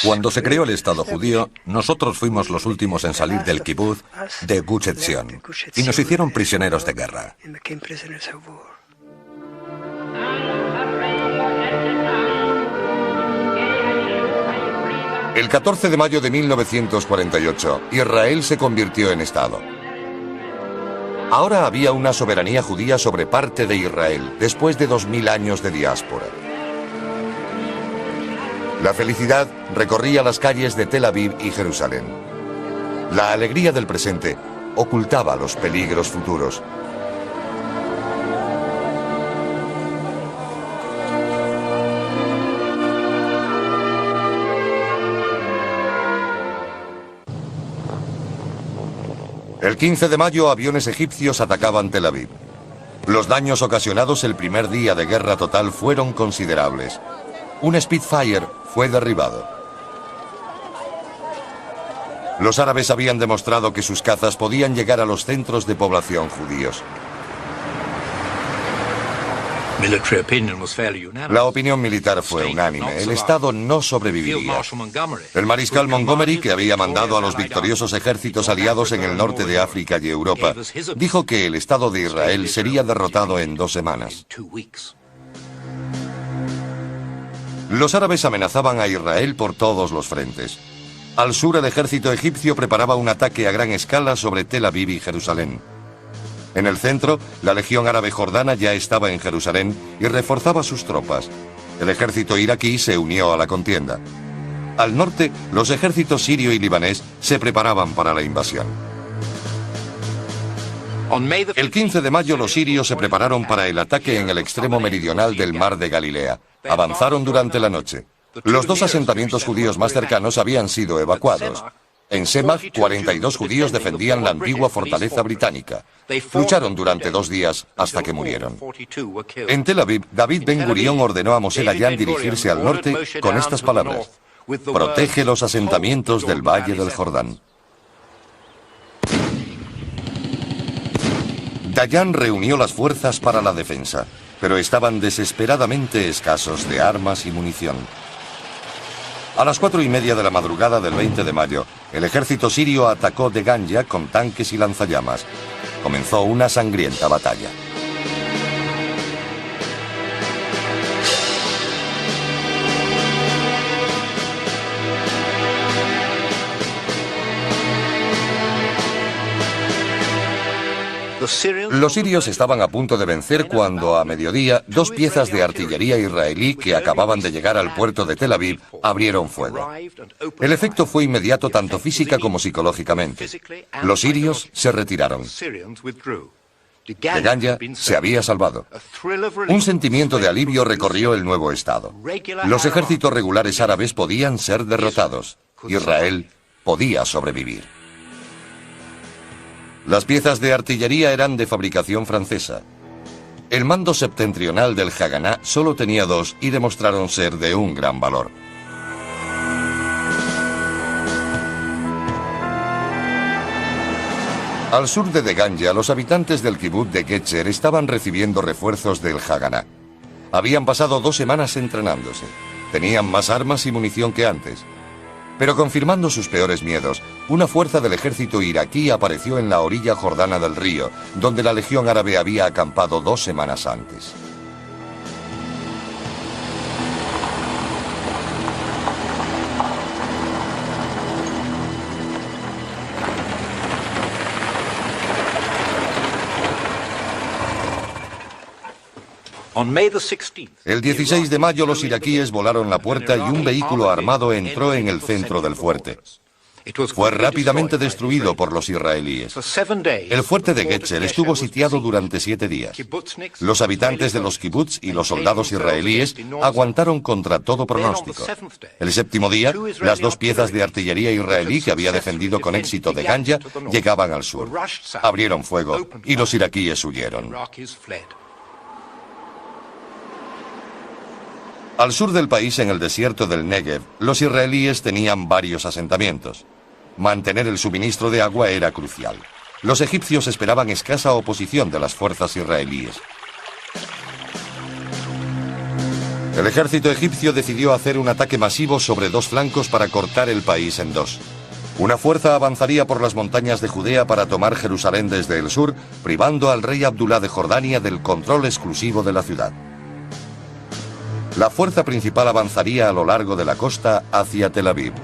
Cuando se creó el Estado judío, nosotros fuimos los últimos en salir del kibutz de Gush Etzion y nos hicieron prisioneros de guerra. El 14 de mayo de 1948, Israel se convirtió en Estado. Ahora había una soberanía judía sobre parte de Israel, después de 2000 años de diáspora. La felicidad recorría las calles de Tel Aviv y Jerusalén. La alegría del presente ocultaba los peligros futuros. El 15 de mayo, aviones egipcios atacaban Tel Aviv. Los daños ocasionados el primer día de guerra total fueron considerables. Un Spitfire fue derribado. Los árabes habían demostrado que sus cazas podían llegar a los centros de población judíos. La opinión militar fue unánime. El Estado no sobreviviría. El mariscal Montgomery, que había mandado a los victoriosos ejércitos aliados en el norte de África y Europa, dijo que el Estado de Israel sería derrotado en 2 semanas. Los árabes amenazaban a Israel por todos los frentes. Al sur, el ejército egipcio preparaba un ataque a gran escala sobre Tel Aviv y Jerusalén. En el centro, la Legión Árabe Jordana ya estaba en Jerusalén y reforzaba sus tropas. El ejército iraquí se unió a la contienda. Al norte, los ejércitos sirio y libanés se preparaban para la invasión. El 15 de mayo, los sirios se prepararon para el ataque en el extremo meridional del mar de Galilea. Avanzaron durante la noche. Los 2 asentamientos judíos más cercanos habían sido evacuados. En Semach, 42 judíos defendían la antigua fortaleza británica. Lucharon durante 2 días hasta que murieron. En Tel Aviv, David Ben Gurión ordenó a Moshe Dayan dirigirse al norte con estas palabras: protege los asentamientos del Valle del Jordán. Dayan reunió las fuerzas para la defensa, pero estaban desesperadamente escasos de armas y munición. A las 4:30 de la madrugada del 20 de mayo, el ejército sirio atacó de Ganya con tanques y lanzallamas. Comenzó una sangrienta batalla. Los sirios estaban a punto de vencer cuando, a mediodía, 2 piezas de artillería israelí que acababan de llegar al puerto de Tel Aviv abrieron fuego. El efecto fue inmediato tanto física como psicológicamente. Los sirios se retiraron. De Ganya se había salvado. Un sentimiento de alivio recorrió el nuevo estado. Los ejércitos regulares árabes podían ser derrotados. Israel podía sobrevivir. Las piezas de artillería eran de fabricación francesa. El mando septentrional del Haganá solo tenía 2 y demostraron ser de un gran valor. Al sur de Deganya, los habitantes del kibutz de Getzer estaban recibiendo refuerzos del Haganá. Habían pasado 2 semanas entrenándose. Tenían más armas y munición que antes. Pero confirmando sus peores miedos, una fuerza del ejército iraquí apareció en la orilla jordana del río, donde la Legión Árabe había acampado 2 semanas antes. El 16 de mayo los iraquíes volaron la puerta y un vehículo armado entró en el centro del fuerte. Fue rápidamente destruido por los israelíes. El fuerte de Getzer estuvo sitiado durante 7 días. Los habitantes de los kibutz y los soldados israelíes aguantaron contra todo pronóstico. El 7º día, las 2 piezas de artillería israelí que había defendido con éxito de Ganya llegaban al sur. Abrieron fuego y los iraquíes huyeron. Al sur del país, en el desierto del Negev, los israelíes tenían varios asentamientos. Mantener el suministro de agua era crucial. Los egipcios esperaban escasa oposición de las fuerzas israelíes. El ejército egipcio decidió hacer un ataque masivo sobre 2 flancos para cortar el país en 2. Una fuerza avanzaría por las montañas de Judea para tomar Jerusalén desde el sur, privando al rey Abdulá de Jordania del control exclusivo de la ciudad. La fuerza principal avanzaría a lo largo de la costa hacia Tel Aviv.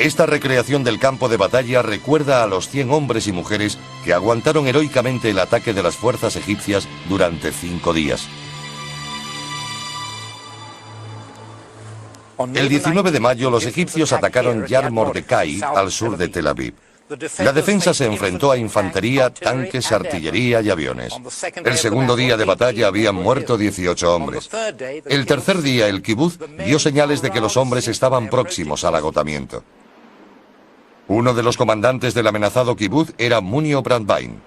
Esta recreación del campo de batalla recuerda a los 100 hombres y mujeres que aguantaron heroicamente el ataque de las fuerzas egipcias durante 5 días. El 19 de mayo los egipcios atacaron Yad Mordecai al sur de Tel Aviv. La defensa se enfrentó a infantería, tanques, artillería y aviones. El segundo día de batalla habían muerto 18 hombres. El tercer día el kibutz dio señales de que los hombres estaban próximos al agotamiento. Uno de los comandantes del amenazado kibutz era Munio Brandwein.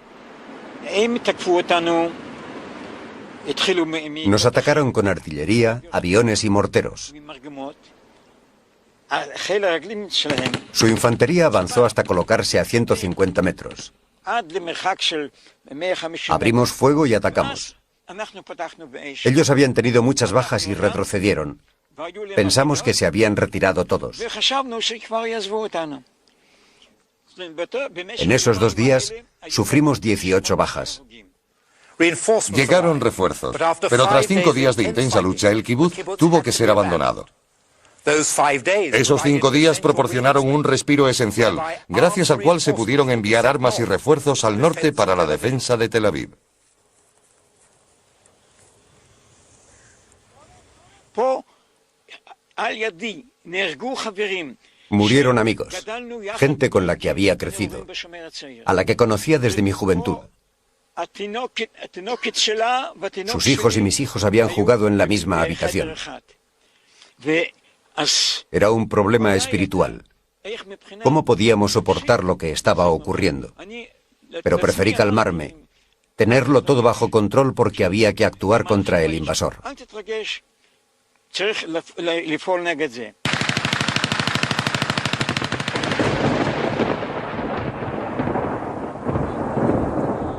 Nos atacaron con artillería, aviones y morteros. Su infantería avanzó hasta colocarse a 150 metros. Abrimos fuego y atacamos. Ellos habían tenido muchas bajas y retrocedieron. Pensamos que se habían retirado todos. En esos 2 días sufrimos 18 bajas. Llegaron refuerzos, pero tras 5 días de intensa lucha, el kibutz tuvo que ser abandonado. Esos 5 días proporcionaron un respiro esencial, gracias al cual se pudieron enviar armas y refuerzos al norte para la defensa de Tel Aviv. Murieron amigos, gente con la que había crecido, a la que conocía desde mi juventud. Sus hijos y mis hijos habían jugado en la misma habitación. Era un problema espiritual. ¿Cómo podíamos soportar lo que estaba ocurriendo? Pero preferí calmarme, tenerlo todo bajo control porque había que actuar contra el invasor.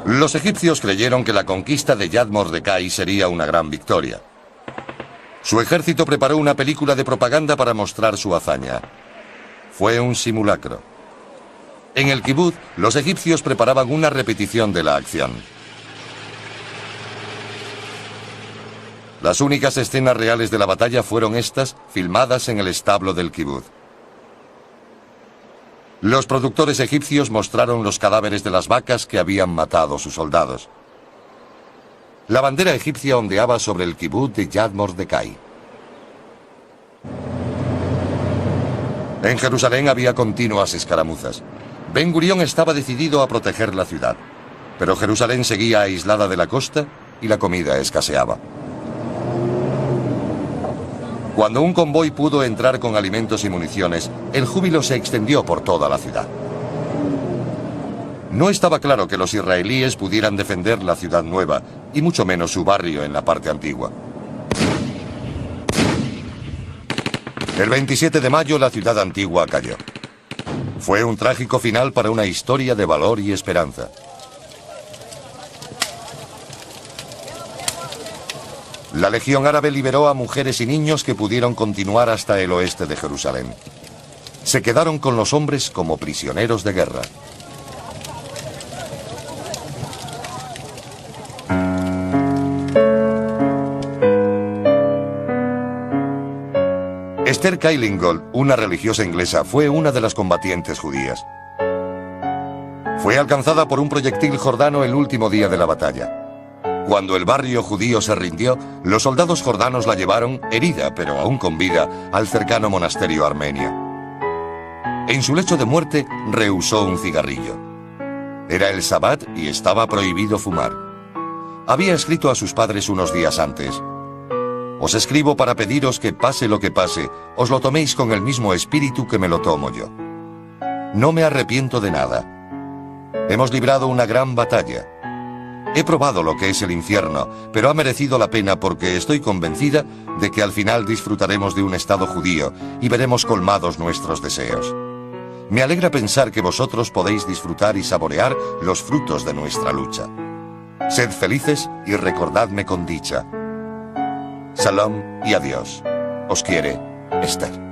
Los egipcios creyeron que la conquista de Yad Mordecai sería una gran victoria. Su ejército preparó una película de propaganda para mostrar su hazaña. Fue un simulacro. En el kibutz, los egipcios preparaban una repetición de la acción. Las únicas escenas reales de la batalla fueron estas, filmadas en el establo del kibutz. Los productores egipcios mostraron los cadáveres de las vacas que habían matado sus soldados. La bandera egipcia ondeaba sobre el kibutz de Yad Mordecai. En Jerusalén había continuas escaramuzas. Ben Gurión estaba decidido a proteger la ciudad, pero Jerusalén seguía aislada de la costa y la comida escaseaba. Cuando un convoy pudo entrar con alimentos y municiones, el júbilo se extendió por toda la ciudad. No estaba claro que los israelíes pudieran defender la ciudad nueva, y mucho menos su barrio en la parte antigua. El 27 de mayo la ciudad antigua cayó. Fue un trágico final para una historia de valor y esperanza. La Legión Árabe liberó a mujeres y niños que pudieron continuar hasta el oeste de Jerusalén. Se quedaron con los hombres como prisioneros de guerra. Esther Kyllingold, una religiosa inglesa, fue una de las combatientes judías. Fue alcanzada por un proyectil jordano el último día de la batalla. Cuando el barrio judío se rindió, los soldados jordanos la llevaron, herida pero aún con vida, al cercano monasterio armenio. En su lecho de muerte rehusó un cigarrillo. Era el Sabbat y estaba prohibido fumar. Había escrito a sus padres unos días antes: «Os escribo para pediros que pase lo que pase, os lo toméis con el mismo espíritu que me lo tomo yo. No me arrepiento de nada. Hemos librado una gran batalla. He probado lo que es el infierno, pero ha merecido la pena porque estoy convencida de que al final disfrutaremos de un Estado judío y veremos colmados nuestros deseos. Me alegra pensar que vosotros podéis disfrutar y saborear los frutos de nuestra lucha. Sed felices y recordadme con dicha. Shalom y adiós. Os quiere, Esther».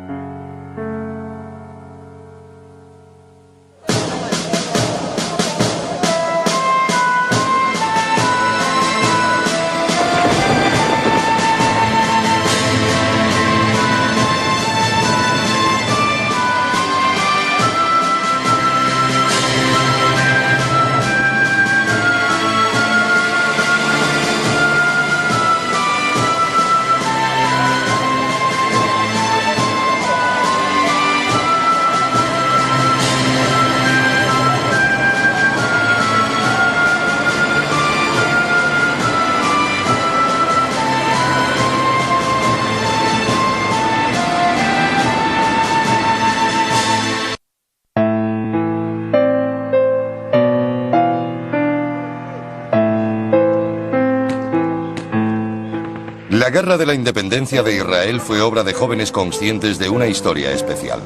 La Guerra de la Independencia de Israel fue obra de jóvenes conscientes de una historia especial.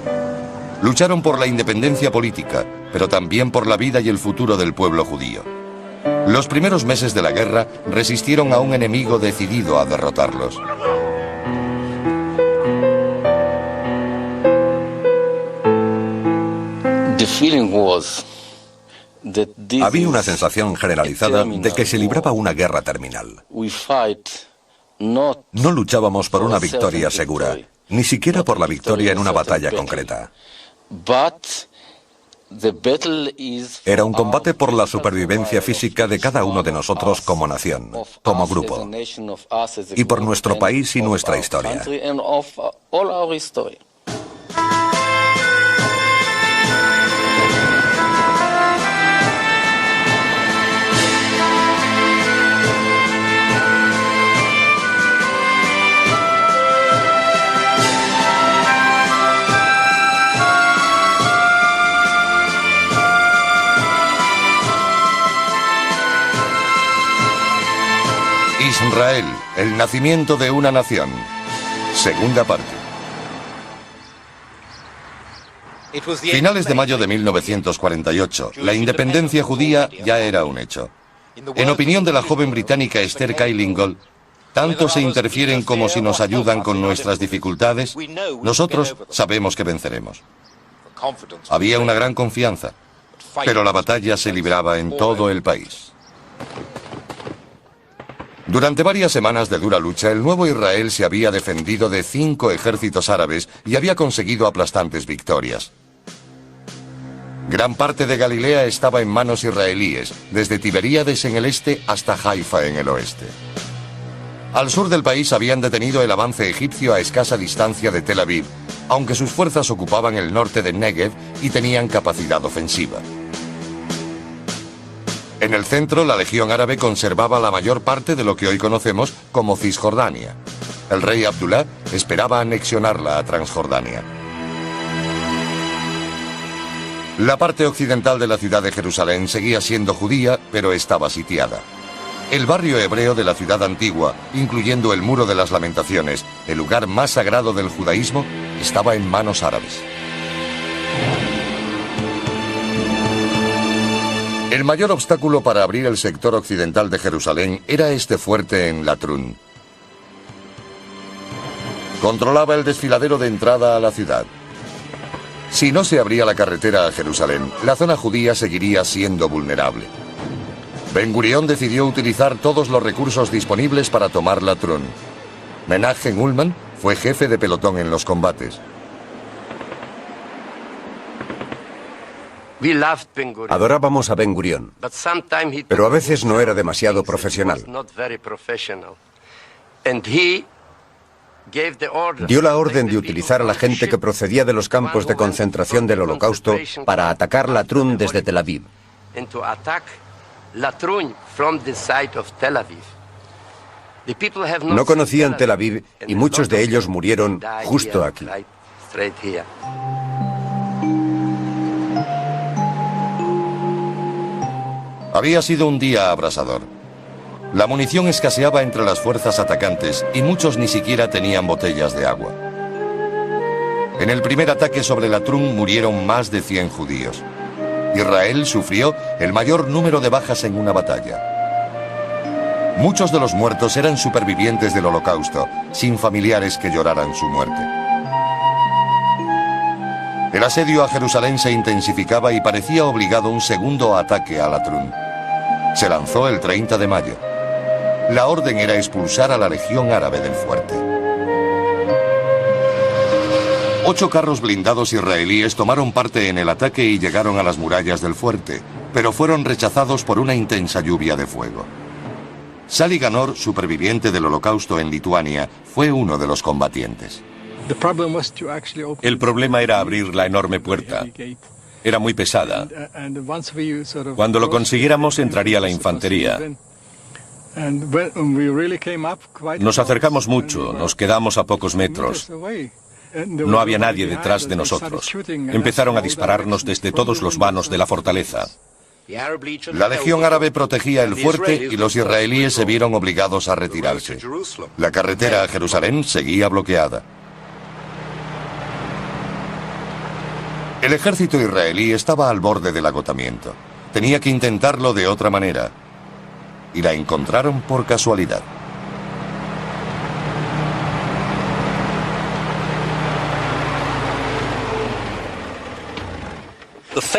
Lucharon por la independencia política, pero también por la vida y el futuro del pueblo judío. Los primeros meses de la guerra resistieron a un enemigo decidido a derrotarlos. Había una sensación generalizada de que se libraba una guerra terminal. No luchábamos por una victoria segura, ni siquiera por la victoria en una batalla concreta. Era un combate por la supervivencia física de cada uno de nosotros como nación, como grupo, y por nuestro país y nuestra historia. Israel, el nacimiento de una nación. Segunda parte. Finales de mayo de 1948, la independencia judía ya era un hecho. En opinión de la joven británica Esther Kailingol, tanto se interfieren como si nos ayudan con nuestras dificultades, nosotros sabemos que venceremos. Había una gran confianza, pero la batalla se libraba en todo el país. Durante varias semanas de dura lucha, el nuevo Israel se había defendido de 5 ejércitos árabes y había conseguido aplastantes victorias. Gran parte de Galilea estaba en manos israelíes, desde Tiberíades en el este hasta Haifa en el oeste. Al sur del país habían detenido el avance egipcio a escasa distancia de Tel Aviv, aunque sus fuerzas ocupaban el norte de Negev y tenían capacidad ofensiva. En el centro, la Legión Árabe conservaba la mayor parte de lo que hoy conocemos como Cisjordania. El rey Abdullah esperaba anexionarla a Transjordania. La parte occidental de la ciudad de Jerusalén seguía siendo judía, pero estaba sitiada. El barrio hebreo de la ciudad antigua, incluyendo el Muro de las Lamentaciones, el lugar más sagrado del judaísmo, estaba en manos árabes. El mayor obstáculo para abrir el sector occidental de Jerusalén era este fuerte en Latrun. Controlaba el desfiladero de entrada a la ciudad. Si no se abría la carretera a Jerusalén, la zona judía seguiría siendo vulnerable. Ben Gurión decidió utilizar todos los recursos disponibles para tomar Latrun. Menachem Ullman fue jefe de pelotón en los combates. Adorábamos a Ben Gurión, pero a veces no era demasiado profesional. Dio la orden de utilizar a la gente que procedía de los campos de concentración del Holocausto para atacar Latrun desde Tel Aviv. No conocían Tel Aviv y muchos de ellos murieron justo aquí. Había sido un día abrasador. La munición escaseaba entre las fuerzas atacantes y muchos ni siquiera tenían botellas de agua. En el primer ataque sobre Latrun murieron más de 100 judíos. Israel sufrió el mayor número de bajas en una batalla. Muchos de los muertos eran supervivientes del Holocausto, sin familiares que lloraran su muerte. El asedio a Jerusalén se intensificaba y parecía obligado un segundo ataque a Latrun. Se lanzó el 30 de mayo. La orden era expulsar a la Legión Árabe del fuerte. 8 carros blindados israelíes tomaron parte en el ataque y llegaron a las murallas del fuerte, pero fueron rechazados por una intensa lluvia de fuego. Sali Ganor, superviviente del Holocausto en Lituania, fue uno de los combatientes. El problema era abrir la enorme puerta. Era muy pesada. Cuando lo consiguiéramos, entraría la infantería. Nos acercamos mucho, nos quedamos a pocos metros. No había nadie detrás de nosotros. Empezaron a dispararnos desde todos los vanos de la fortaleza. La Legión Árabe protegía el fuerte y los israelíes se vieron obligados a retirarse. La carretera a Jerusalén seguía bloqueada. El ejército israelí estaba al borde del agotamiento. Tenía que intentarlo de otra manera. Y la encontraron por casualidad.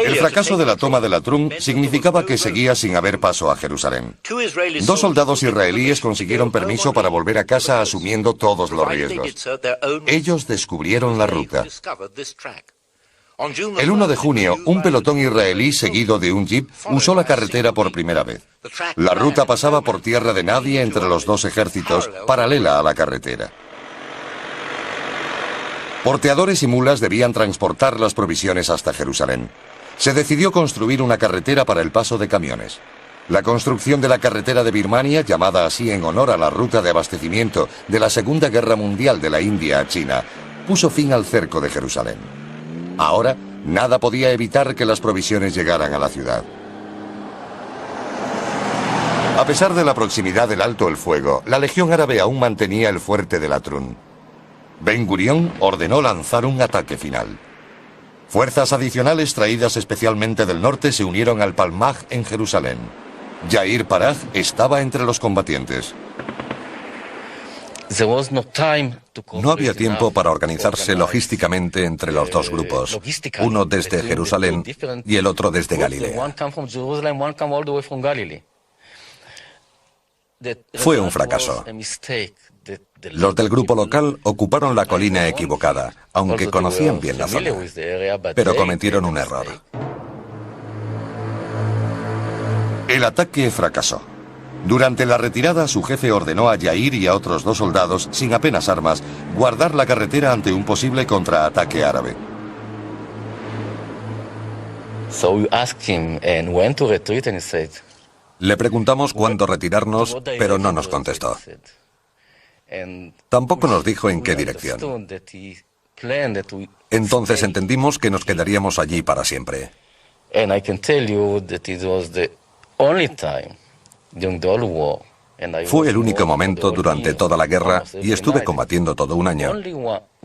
El fracaso de la toma de Latrun significaba que seguía sin haber paso a Jerusalén. 2 soldados israelíes consiguieron permiso para volver a casa asumiendo todos los riesgos. Ellos descubrieron la ruta. El 1 de junio, un pelotón israelí seguido de un jeep usó la carretera por primera vez. La ruta pasaba por tierra de nadie entre los 2 ejércitos, paralela a la carretera. Porteadores y mulas debían transportar las provisiones hasta Jerusalén. Se decidió construir una carretera para el paso de camiones. La construcción de la carretera de Birmania, llamada así en honor a la ruta de abastecimiento de la Segunda Guerra Mundial de la India a China, puso fin al cerco de Jerusalén. Ahora, nada podía evitar que las provisiones llegaran a la ciudad. A pesar de la proximidad del alto el fuego, la Legión Árabe aún mantenía el fuerte de Latrun. Ben Gurión ordenó lanzar un ataque final. Fuerzas adicionales traídas especialmente del norte se unieron al Palmaj en Jerusalén. Yair Parag estaba entre los combatientes. No había tiempo para organizarse logísticamente entre los 2 grupos, uno desde Jerusalén y el otro desde Galilea. Fue un fracaso. Los del grupo local ocuparon la colina equivocada, aunque conocían bien la zona, pero cometieron un error. El ataque fracasó. Durante la retirada, su jefe ordenó a Yair y a otros 2 soldados, sin apenas armas, guardar la carretera ante un posible contraataque árabe. Le preguntamos cuándo retirarnos, pero no nos contestó. Tampoco nos dijo en qué dirección. Entonces entendimos que nos quedaríamos allí para siempre. Fue el único momento durante toda la guerra, y estuve combatiendo todo un año,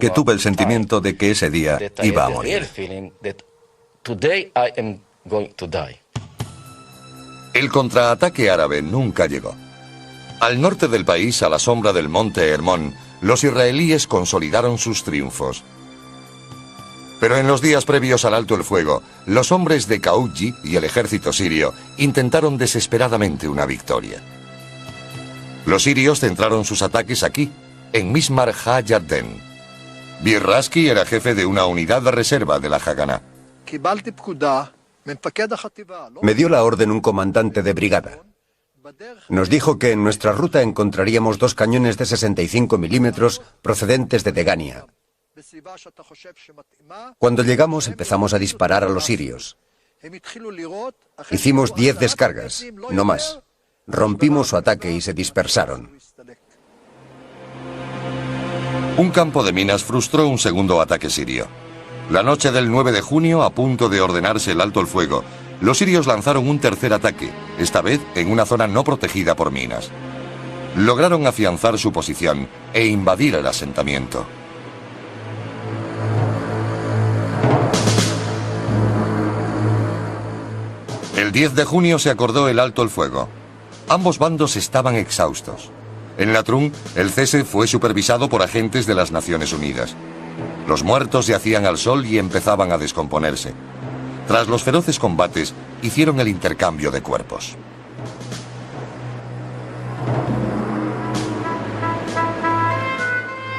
que tuve el sentimiento de que ese día iba a morir. El contraataque árabe nunca llegó. Al norte del país, a la sombra del monte Hermón, los israelíes consolidaron sus triunfos. Pero en los días previos al alto el fuego, los hombres de Kaouji y el ejército sirio intentaron desesperadamente una victoria. Los sirios centraron sus ataques aquí, en Mismar Ha-Yarden. Bir-Raski era jefe de una unidad de reserva de la Haganá. Me dio la orden un comandante de brigada. Nos dijo que en nuestra ruta encontraríamos 2 cañones de 65 milímetros procedentes de Degania. Cuando llegamos empezamos a disparar a los sirios. Hicimos 10 descargas, no más. Rompimos su ataque y se dispersaron. Un campo de minas frustró un segundo ataque sirio. La noche del 9 de junio, a punto de ordenarse el alto el fuego, los sirios lanzaron un tercer ataque, esta vez en una zona no protegida por minas. Lograron afianzar su posición e invadir el asentamiento. El 10 de junio se acordó el alto el fuego. Ambos bandos estaban exhaustos. En Latrun, el cese fue supervisado por agentes de las Naciones Unidas. Los muertos yacían al sol y empezaban a descomponerse. Tras los feroces combates, hicieron el intercambio de cuerpos.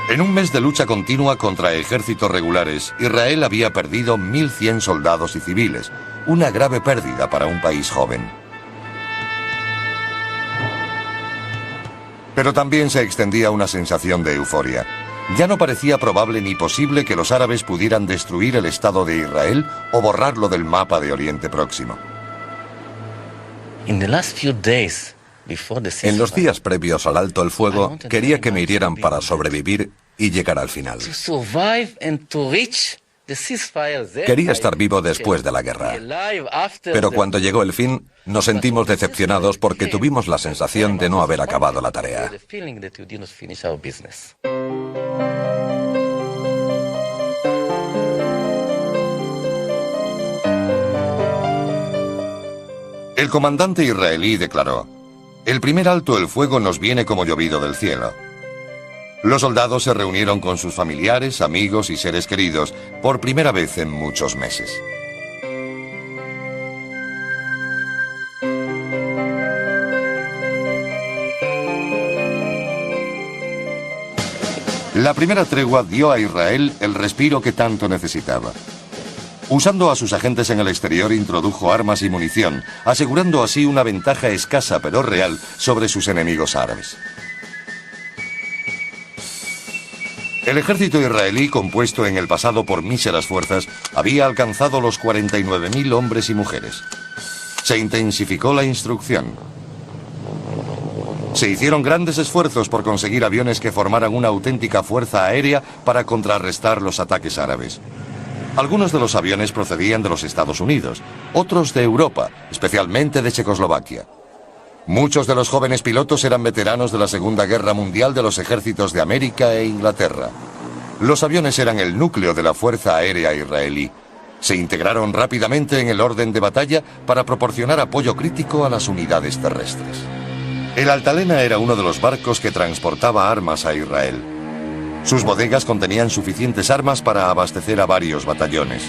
En un mes de lucha continua contra ejércitos regulares, Israel había perdido 1.100 soldados y civiles, una grave pérdida para un país joven. Pero también se extendía una sensación de euforia. Ya no parecía probable ni posible que los árabes pudieran destruir el Estado de Israel o borrarlo del mapa de Oriente Próximo. En los días previos al alto el fuego, quería que me hirieran para sobrevivir y llegar al final. Quería estar vivo después de la guerra. Pero cuando llegó el fin, nos sentimos decepcionados porque tuvimos la sensación de no haber acabado la tarea. El comandante israelí declaró: "El primer alto el fuego nos viene como llovido del cielo". Los soldados se reunieron con sus familiares, amigos y seres queridos por primera vez en muchos meses. La primera tregua dio a Israel el respiro que tanto necesitaba. Usando a sus agentes en el exterior, introdujo armas y munición, asegurando así una ventaja escasa pero real sobre sus enemigos árabes. El ejército israelí, compuesto en el pasado por míseras fuerzas, había alcanzado los 49.000 hombres y mujeres. Se intensificó la instrucción. Se hicieron grandes esfuerzos por conseguir aviones que formaran una auténtica fuerza aérea para contrarrestar los ataques árabes. Algunos de los aviones procedían de los Estados Unidos, otros de Europa, especialmente de Checoslovaquia. Muchos de los jóvenes pilotos eran veteranos de la Segunda Guerra Mundial de los ejércitos de América e Inglaterra. Los aviones eran el núcleo de la Fuerza Aérea israelí. Se integraron rápidamente en el orden de batalla para proporcionar apoyo crítico a las unidades terrestres. El Altalena era uno de los barcos que transportaba armas a Israel. Sus bodegas contenían suficientes armas para abastecer a varios batallones.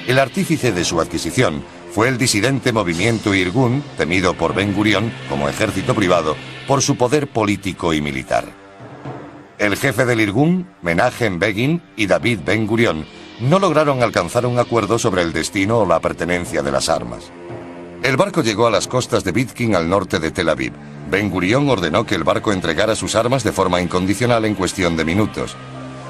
El artífice de su adquisición fue el disidente movimiento Irgun, temido por Ben Gurión como ejército privado por su poder político y militar. El jefe del Irgun, Menachem Begin y David Ben Gurión, no lograron alcanzar un acuerdo sobre el destino o la pertenencia de las armas. El barco llegó a las costas de Bitkin al norte de Tel Aviv. Ben Gurión ordenó que el barco entregara sus armas de forma incondicional en cuestión de minutos.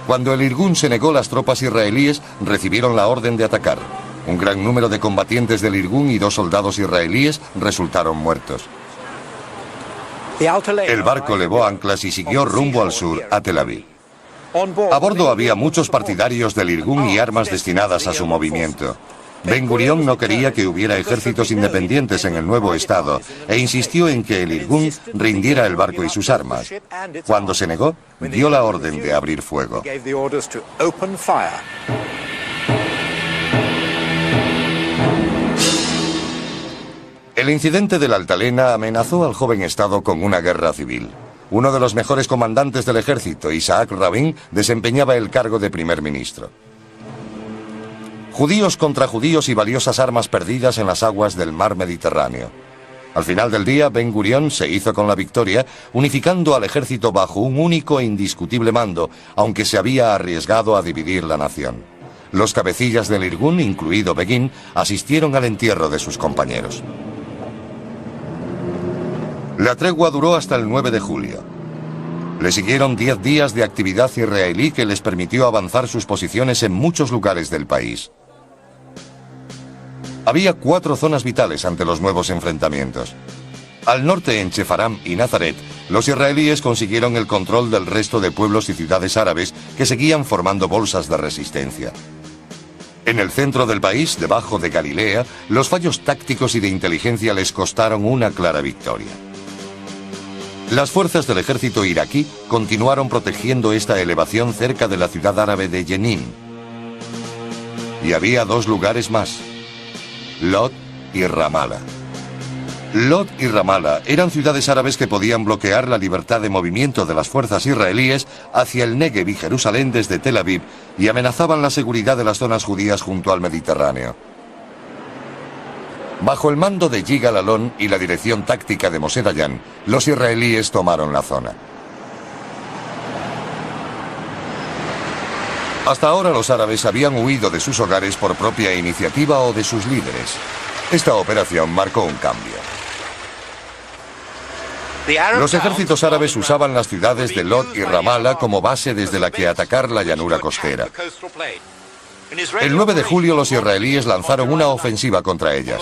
Cuando el Irgun se negó, las tropas israelíes recibieron la orden de atacar. Un gran número de combatientes del Irgun y 2 soldados israelíes resultaron muertos. El barco levó anclas y siguió rumbo al sur, a Tel Aviv. A bordo había muchos partidarios del Irgun y armas destinadas a su movimiento. Ben Gurión no quería que hubiera ejércitos independientes en el nuevo estado e insistió en que el Irgun rindiera el barco y sus armas. Cuando se negó, dio la orden de abrir fuego. El incidente del Altalena amenazó al joven estado con una guerra civil. Uno de los mejores comandantes del ejército, Isaac Rabin, desempeñaba el cargo de primer ministro. Judíos contra judíos y valiosas armas perdidas en las aguas del mar Mediterráneo. Al final del día, Ben Gurión se hizo con la victoria, unificando al ejército bajo un único e indiscutible mando, aunque se había arriesgado a dividir la nación. Los cabecillas del Irgun, incluido Begin, asistieron al entierro de sus compañeros. La tregua duró hasta el 9 de julio. Le siguieron 10 días de actividad israelí que les permitió avanzar sus posiciones en muchos lugares del país. Había 4 zonas vitales ante los nuevos enfrentamientos. Al norte, en Chefaram y Nazaret, los israelíes consiguieron el control del resto de pueblos y ciudades árabes que seguían formando bolsas de resistencia. En el centro del país, debajo de Galilea, los fallos tácticos y de inteligencia les costaron una clara victoria. Las fuerzas del ejército iraquí continuaron protegiendo esta elevación cerca de la ciudad árabe de Jenin. Y había 2 lugares más: Lod y Ramallah. Lod y Ramallah eran ciudades árabes que podían bloquear la libertad de movimiento de las fuerzas israelíes hacia el Negev y Jerusalén desde Tel Aviv y amenazaban la seguridad de las zonas judías junto al Mediterráneo. Bajo el mando de Yigal Alon y la dirección táctica de Moshe Dayan, los israelíes tomaron la zona. Hasta ahora los árabes habían huido de sus hogares por propia iniciativa o de sus líderes. Esta operación marcó un cambio. Los ejércitos árabes usaban las ciudades de Lod y Ramallah como base desde la que atacar la llanura costera. El 9 de julio los israelíes lanzaron una ofensiva contra ellas.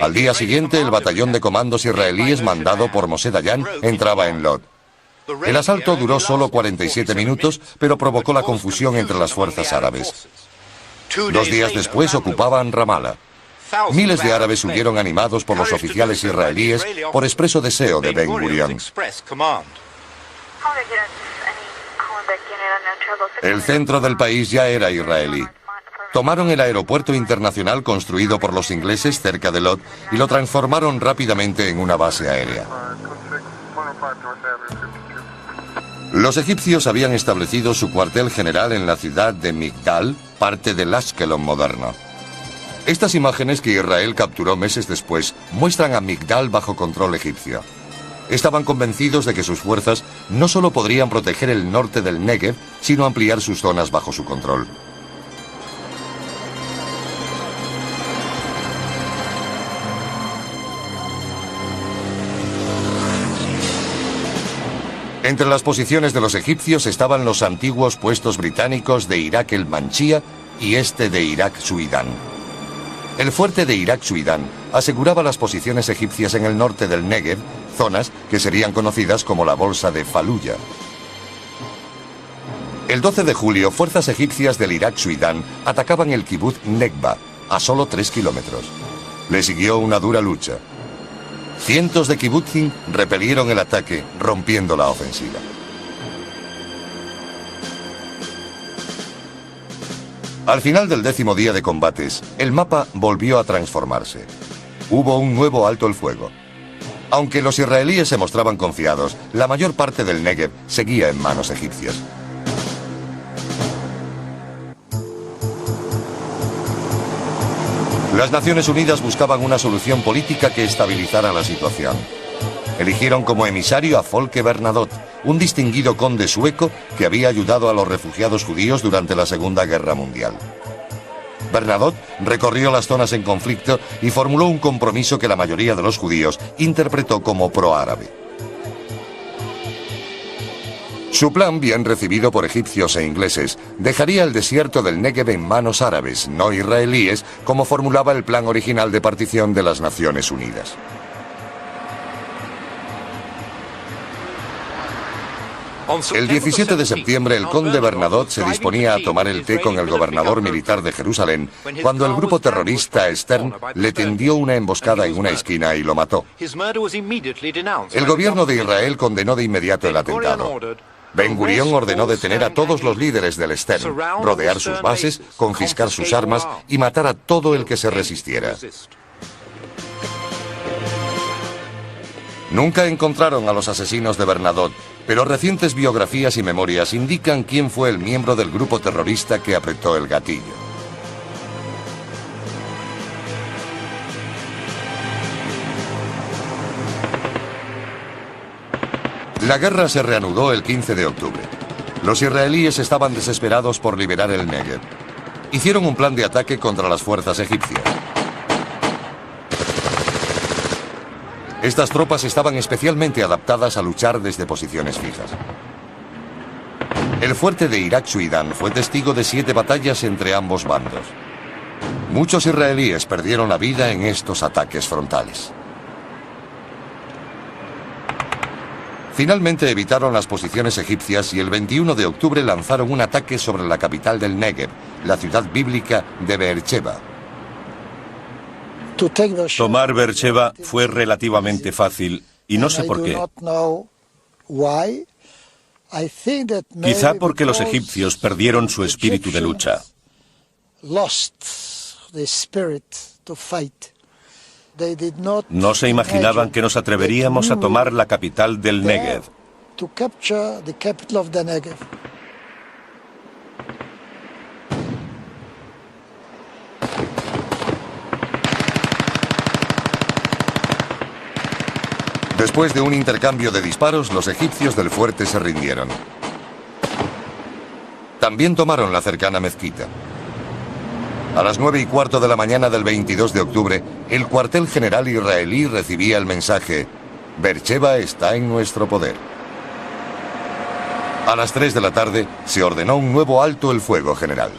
Al día siguiente, el batallón de comandos israelíes mandado por Moshe Dayan entraba en Lod. El asalto duró solo 47 minutos, pero provocó la confusión entre las fuerzas árabes. 2 días después ocupaban Ramallah. Miles de árabes huyeron animados por los oficiales israelíes por expreso deseo de Ben Gurión. El centro del país ya era israelí. Tomaron el aeropuerto internacional construido por los ingleses cerca de Lod y lo transformaron rápidamente en una base aérea. Los egipcios habían establecido su cuartel general en la ciudad de Migdal, parte del Ashkelon moderno. Estas imágenes que Israel capturó meses después muestran a Migdal bajo control egipcio. Estaban convencidos de que sus fuerzas no solo podrían proteger el norte del Negev, sino ampliar sus zonas bajo su control. Entre las posiciones de los egipcios estaban los antiguos puestos británicos de Irak el Manchía y este de Irak Suidán. El fuerte de Irak Suidán aseguraba las posiciones egipcias en el norte del Negev, zonas que serían conocidas como la Bolsa de Faluya. El 12 de julio, fuerzas egipcias del Irak Suidán atacaban el kibutz Nekba, a solo 3 kilómetros. Le siguió una dura lucha. Cientos de kibutzim repelieron el ataque, rompiendo la ofensiva. Al final del 10º día de combates, el mapa volvió a transformarse. Hubo un nuevo alto el fuego. Aunque los israelíes se mostraban confiados, la mayor parte del Negev seguía en manos egipcias. Las Naciones Unidas buscaban una solución política que estabilizara la situación. Eligieron como emisario a Folke Bernadotte, un distinguido conde sueco que había ayudado a los refugiados judíos durante la Segunda Guerra Mundial. Bernadotte recorrió las zonas en conflicto y formuló un compromiso que la mayoría de los judíos interpretó como proárabe. Su plan, bien recibido por egipcios e ingleses, dejaría el desierto del Negev en manos árabes, no israelíes, como formulaba el plan original de partición de las Naciones Unidas. El 17 de septiembre, el conde Bernadotte se disponía a tomar el té con el gobernador militar de Jerusalén, cuando el grupo terrorista Stern le tendió una emboscada en una esquina y lo mató. El gobierno de Israel condenó de inmediato el atentado. Ben Gurión ordenó detener a todos los líderes del Stern, rodear sus bases, confiscar sus armas y matar a todo el que se resistiera. Nunca encontraron a los asesinos de Bernadotte, pero recientes biografías y memorias indican quién fue el miembro del grupo terrorista que apretó el gatillo. La guerra se reanudó el 15 de octubre. Los israelíes estaban desesperados por liberar el Negev. Hicieron un plan de ataque contra las fuerzas egipcias. Estas tropas estaban especialmente adaptadas a luchar desde posiciones fijas. El fuerte de Irak Suidán fue testigo de 7 batallas entre ambos bandos. Muchos israelíes perdieron la vida en estos ataques frontales. Finalmente evitaron las posiciones egipcias y el 21 de octubre lanzaron un ataque sobre la capital del Negev, la ciudad bíblica de Beersheba. Tomar Beersheba fue relativamente fácil y no sé por qué. Quizá porque los egipcios perdieron su espíritu de lucha. No se imaginaban que nos atreveríamos a tomar la capital del Negev. Después de un intercambio de disparos, los egipcios del fuerte se rindieron. También tomaron la cercana mezquita. A las 9:15 de la mañana del 22 de octubre, el cuartel general israelí recibía el mensaje: Beersheba está en nuestro poder. A las 3 de la tarde se ordenó un nuevo alto el fuego general.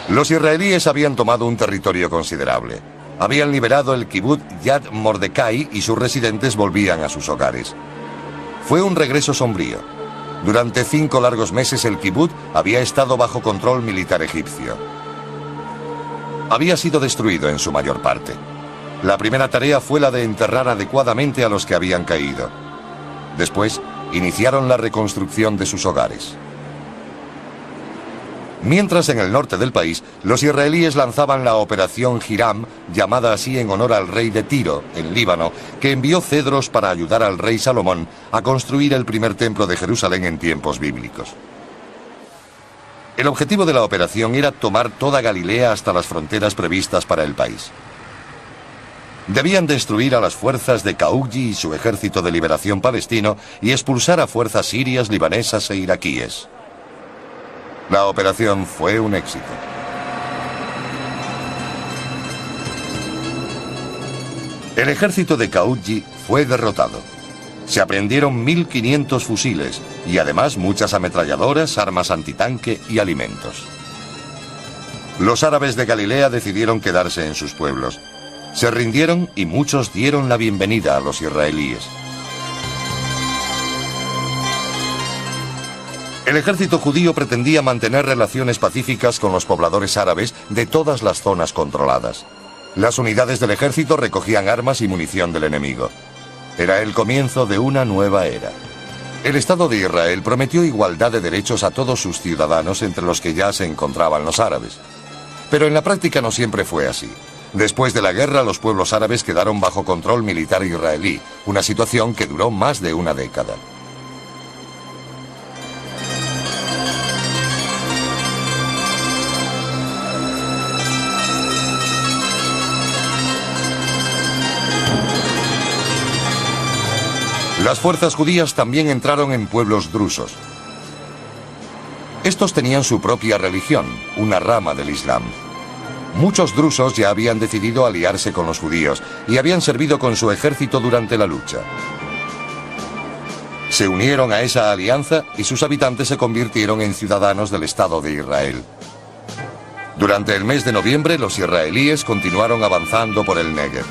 Los israelíes habían tomado un territorio considerable. Habían liberado el kibutz Yad Mordecai y sus residentes volvían a sus hogares. Fue un regreso sombrío. Durante 5 largos meses el kibutz había estado bajo control militar egipcio. Había sido destruido en su mayor parte. La primera tarea fue la de enterrar adecuadamente a los que habían caído. Después, iniciaron la reconstrucción de sus hogares. Mientras en el norte del país, los israelíes lanzaban la operación Hiram, llamada así en honor al rey de Tiro, en Líbano, que envió cedros para ayudar al rey Salomón a construir el primer templo de Jerusalén en tiempos bíblicos. El objetivo de la operación era tomar toda Galilea hasta las fronteras previstas para el país. Debían destruir a las fuerzas de Kaugji y su ejército de liberación palestino y expulsar a fuerzas sirias, libanesas e iraquíes. La operación fue un éxito. El ejército de Kaugji fue derrotado. Se aprehendieron 1.500 fusiles y además muchas ametralladoras, armas antitanque y alimentos. Los árabes de Galilea decidieron quedarse en sus pueblos. Se rindieron y muchos dieron la bienvenida a los israelíes. El ejército judío pretendía mantener relaciones pacíficas con los pobladores árabes de todas las zonas controladas. Las unidades del ejército recogían armas y munición del enemigo. Era el comienzo de una nueva era. El Estado de Israel prometió igualdad de derechos a todos sus ciudadanos, entre los que ya se encontraban los árabes. Pero en la práctica no siempre fue así. Después de la guerra, los pueblos árabes quedaron bajo control militar israelí, una situación que duró más de una década. Las fuerzas judías también entraron en pueblos drusos. Estos tenían su propia religión, una rama del Islam. Muchos drusos ya habían decidido aliarse con los judíos y habían servido con su ejército durante la lucha. Se unieron a esa alianza y sus habitantes se convirtieron en ciudadanos del Estado de Israel. Durante el mes de noviembre, los israelíes continuaron avanzando por el Negev.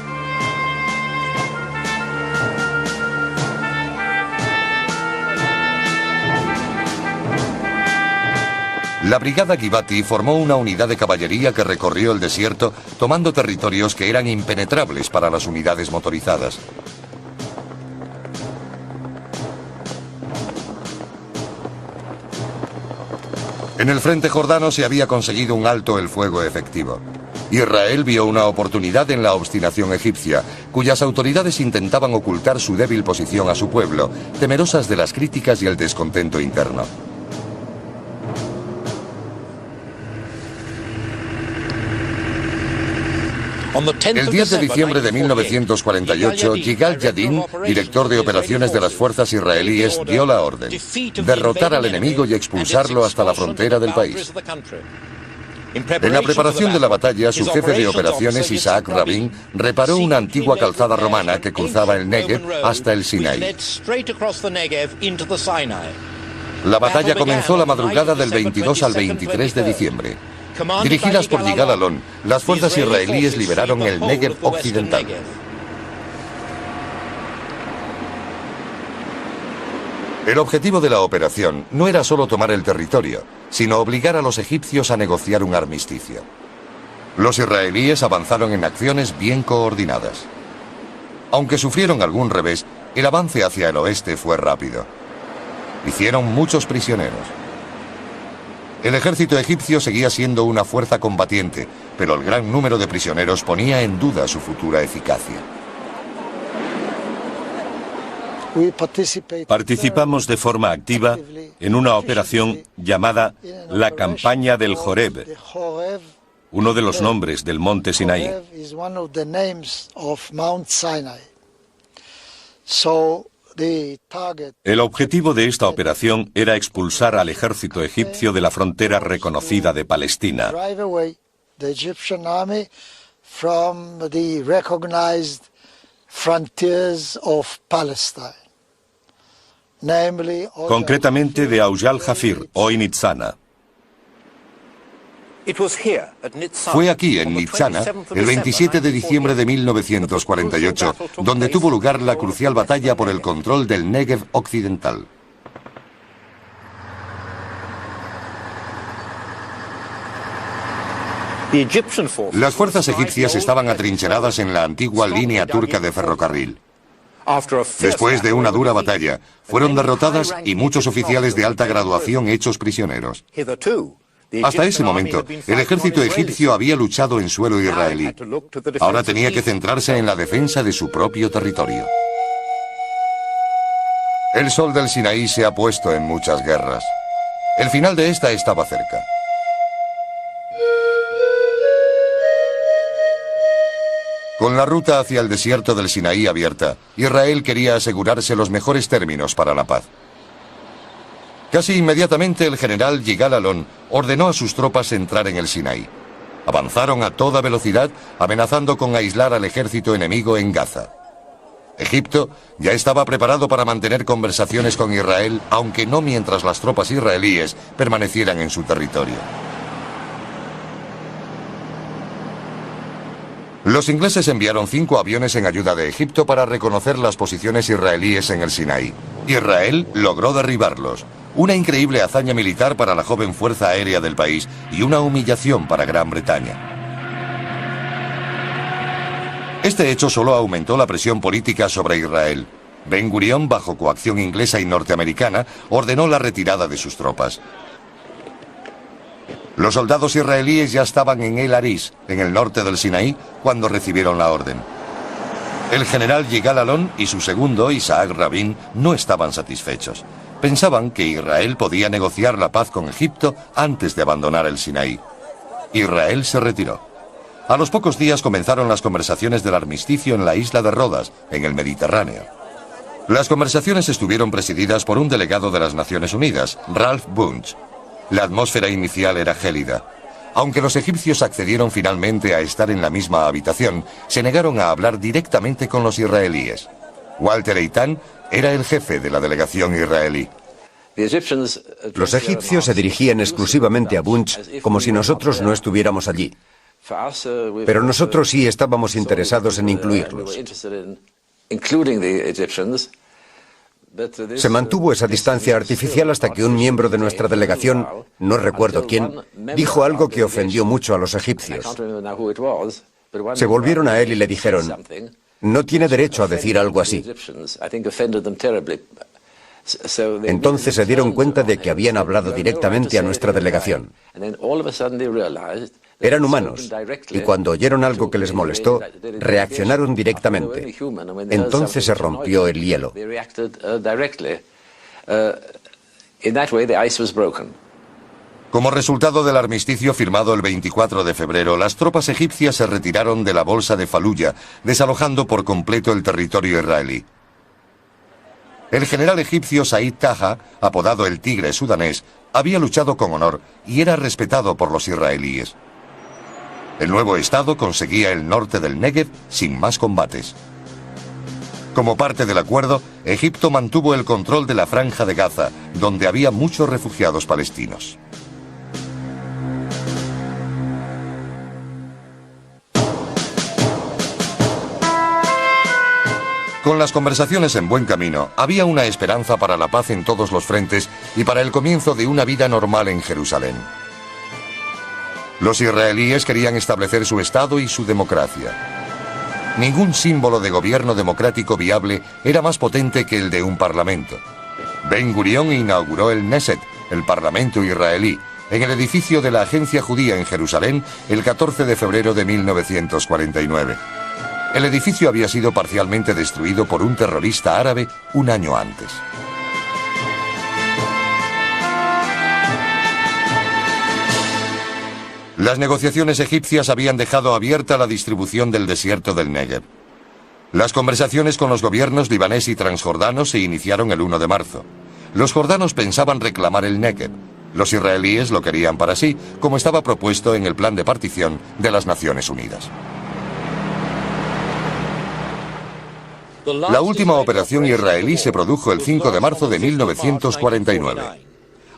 La brigada Givati formó una unidad de caballería que recorrió el desierto, tomando territorios que eran impenetrables para las unidades motorizadas. En el frente jordano se había conseguido un alto el fuego efectivo. Israel vio una oportunidad en la obstinación egipcia, cuyas autoridades intentaban ocultar su débil posición a su pueblo, temerosas de las críticas y el descontento interno. El 10 de diciembre de 1948, Yigal Yadin, director de operaciones de las fuerzas israelíes, dio la orden: derrotar al enemigo y expulsarlo hasta la frontera del país. En la preparación de la batalla, su jefe de operaciones, Isaac Rabin, reparó una antigua calzada romana que cruzaba el Negev hasta el Sinaí. La batalla comenzó la madrugada del 22 al 23 de diciembre. Dirigidas por Yigal Allon, las fuerzas israelíes liberaron el Negev occidental. El objetivo de la operación no era solo tomar el territorio, sino obligar a los egipcios a negociar un armisticio. Los israelíes avanzaron en acciones bien coordinadas. Aunque sufrieron algún revés, el avance hacia el oeste fue rápido. Hicieron muchos prisioneros. El ejército egipcio seguía siendo una fuerza combatiente, pero el gran número de prisioneros ponía en duda su futura eficacia. Participamos de forma activa en una operación llamada la Campaña del Joreb, uno de los nombres del monte Sinaí. El objetivo de esta operación era expulsar al ejército egipcio de la frontera reconocida de Palestina. Concretamente de Aujal Jafir, hoy Nitzana. Fue aquí, en Nitzana, el 27 de diciembre de 1948, donde tuvo lugar la crucial batalla por el control del Negev occidental. Las fuerzas egipcias estaban atrincheradas en la antigua línea turca de ferrocarril. Después de una dura batalla, fueron derrotadas y muchos oficiales de alta graduación hechos prisioneros. Hasta ese momento, el ejército egipcio había luchado en suelo israelí. Ahora tenía que centrarse en la defensa de su propio territorio. El sol del Sinaí se ha puesto en muchas guerras. El final de esta estaba cerca. Con la ruta hacia el desierto del Sinaí abierta, Israel quería asegurarse los mejores términos para la paz. Casi inmediatamente el general Yigal Allon ordenó a sus tropas entrar en el Sinaí. Avanzaron a toda velocidad, amenazando con aislar al ejército enemigo en Gaza. Egipto ya estaba preparado para mantener conversaciones con Israel, aunque no mientras las tropas israelíes permanecieran en su territorio. Los ingleses enviaron 5 aviones en ayuda de Egipto para reconocer las posiciones israelíes en el Sinaí. Israel logró derribarlos. Una increíble hazaña militar para la joven fuerza aérea del país y una humillación para Gran Bretaña. Este hecho solo aumentó la presión política sobre Israel. Ben Gurión, bajo coacción inglesa y norteamericana, ordenó la retirada de sus tropas. Los soldados israelíes ya estaban en El Arish, en el norte del Sinaí, cuando recibieron la orden. El general Yigal Allon y su segundo, Isaac Rabin, no estaban satisfechos. Pensaban que Israel podía negociar la paz con Egipto antes de abandonar el Sinaí. Israel se retiró. A los pocos días comenzaron las conversaciones del armisticio en la isla de Rodas, en el Mediterráneo. Las conversaciones estuvieron presididas por un delegado de las Naciones Unidas, Ralph Bunche. La atmósfera inicial era gélida. Aunque los egipcios accedieron finalmente a estar en la misma habitación, se negaron a hablar directamente con los israelíes. Walter Eitan era el jefe de la delegación israelí. Los egipcios se dirigían exclusivamente a Bunche como si nosotros no estuviéramos allí. Pero nosotros sí estábamos interesados en incluirlos. Se mantuvo esa distancia artificial hasta que un miembro de nuestra delegación, no recuerdo quién, dijo algo que ofendió mucho a los egipcios. Se volvieron a él y le dijeron: no tiene derecho a decir algo así. Entonces se dieron cuenta de que habían hablado directamente a nuestra delegación. Eran humanos, y cuando oyeron algo que les molestó, reaccionaron directamente. Entonces se rompió el hielo. Como resultado del armisticio firmado el 24 de febrero, las tropas egipcias se retiraron de la bolsa de Faluya, desalojando por completo el territorio israelí. El general egipcio Said Taha, apodado el Tigre sudanés, había luchado con honor y era respetado por los israelíes. El nuevo estado conseguía el norte del Negev sin más combates. Como parte del acuerdo, Egipto mantuvo el control de la franja de Gaza, donde había muchos refugiados palestinos. Con las conversaciones en buen camino, había una esperanza para la paz en todos los frentes y para el comienzo de una vida normal en Jerusalén. Los israelíes querían establecer su Estado y su democracia. Ningún símbolo de gobierno democrático viable era más potente que el de un parlamento. Ben Gurión inauguró el Knesset, el Parlamento israelí, en el edificio de la Agencia Judía en Jerusalén el 14 de febrero de 1949. El edificio había sido parcialmente destruido por un terrorista árabe un año antes. Las negociaciones egipcias habían dejado abierta la distribución del desierto del Negev. Las conversaciones con los gobiernos libanés y transjordano se iniciaron el 1 de marzo. Los jordanos pensaban reclamar el Negev. Los israelíes lo querían para sí, como estaba propuesto en el plan de partición de las Naciones Unidas. La última operación israelí se produjo el 5 de marzo de 1949.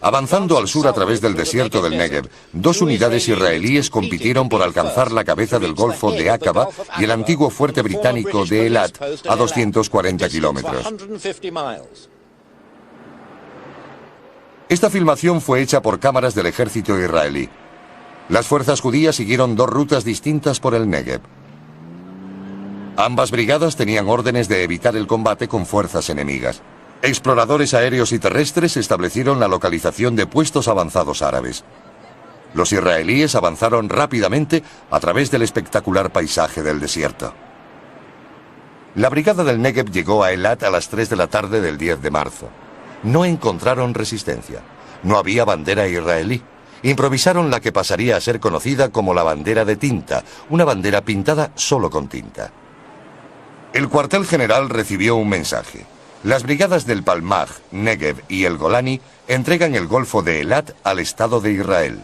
Avanzando al sur a través del desierto del Negev, 2 unidades israelíes compitieron por alcanzar la cabeza del Golfo de Aqaba y el antiguo fuerte británico de Eilat, a 240 kilómetros. Esta filmación fue hecha por cámaras del ejército israelí. Las fuerzas judías siguieron 2 rutas distintas por el Negev. Ambas brigadas tenían órdenes de evitar el combate con fuerzas enemigas. Exploradores aéreos y terrestres establecieron la localización de puestos avanzados árabes. Los israelíes avanzaron rápidamente a través del espectacular paisaje del desierto. La brigada del Negev llegó a Eilat a las 3 de la tarde del 10 de marzo. No encontraron resistencia. No había bandera israelí. Improvisaron la que pasaría a ser conocida como la bandera de tinta, una bandera pintada solo con tinta. El cuartel general recibió un mensaje. Las brigadas del Palmaj, Negev y el Golani entregan el Golfo de Eilat al Estado de Israel.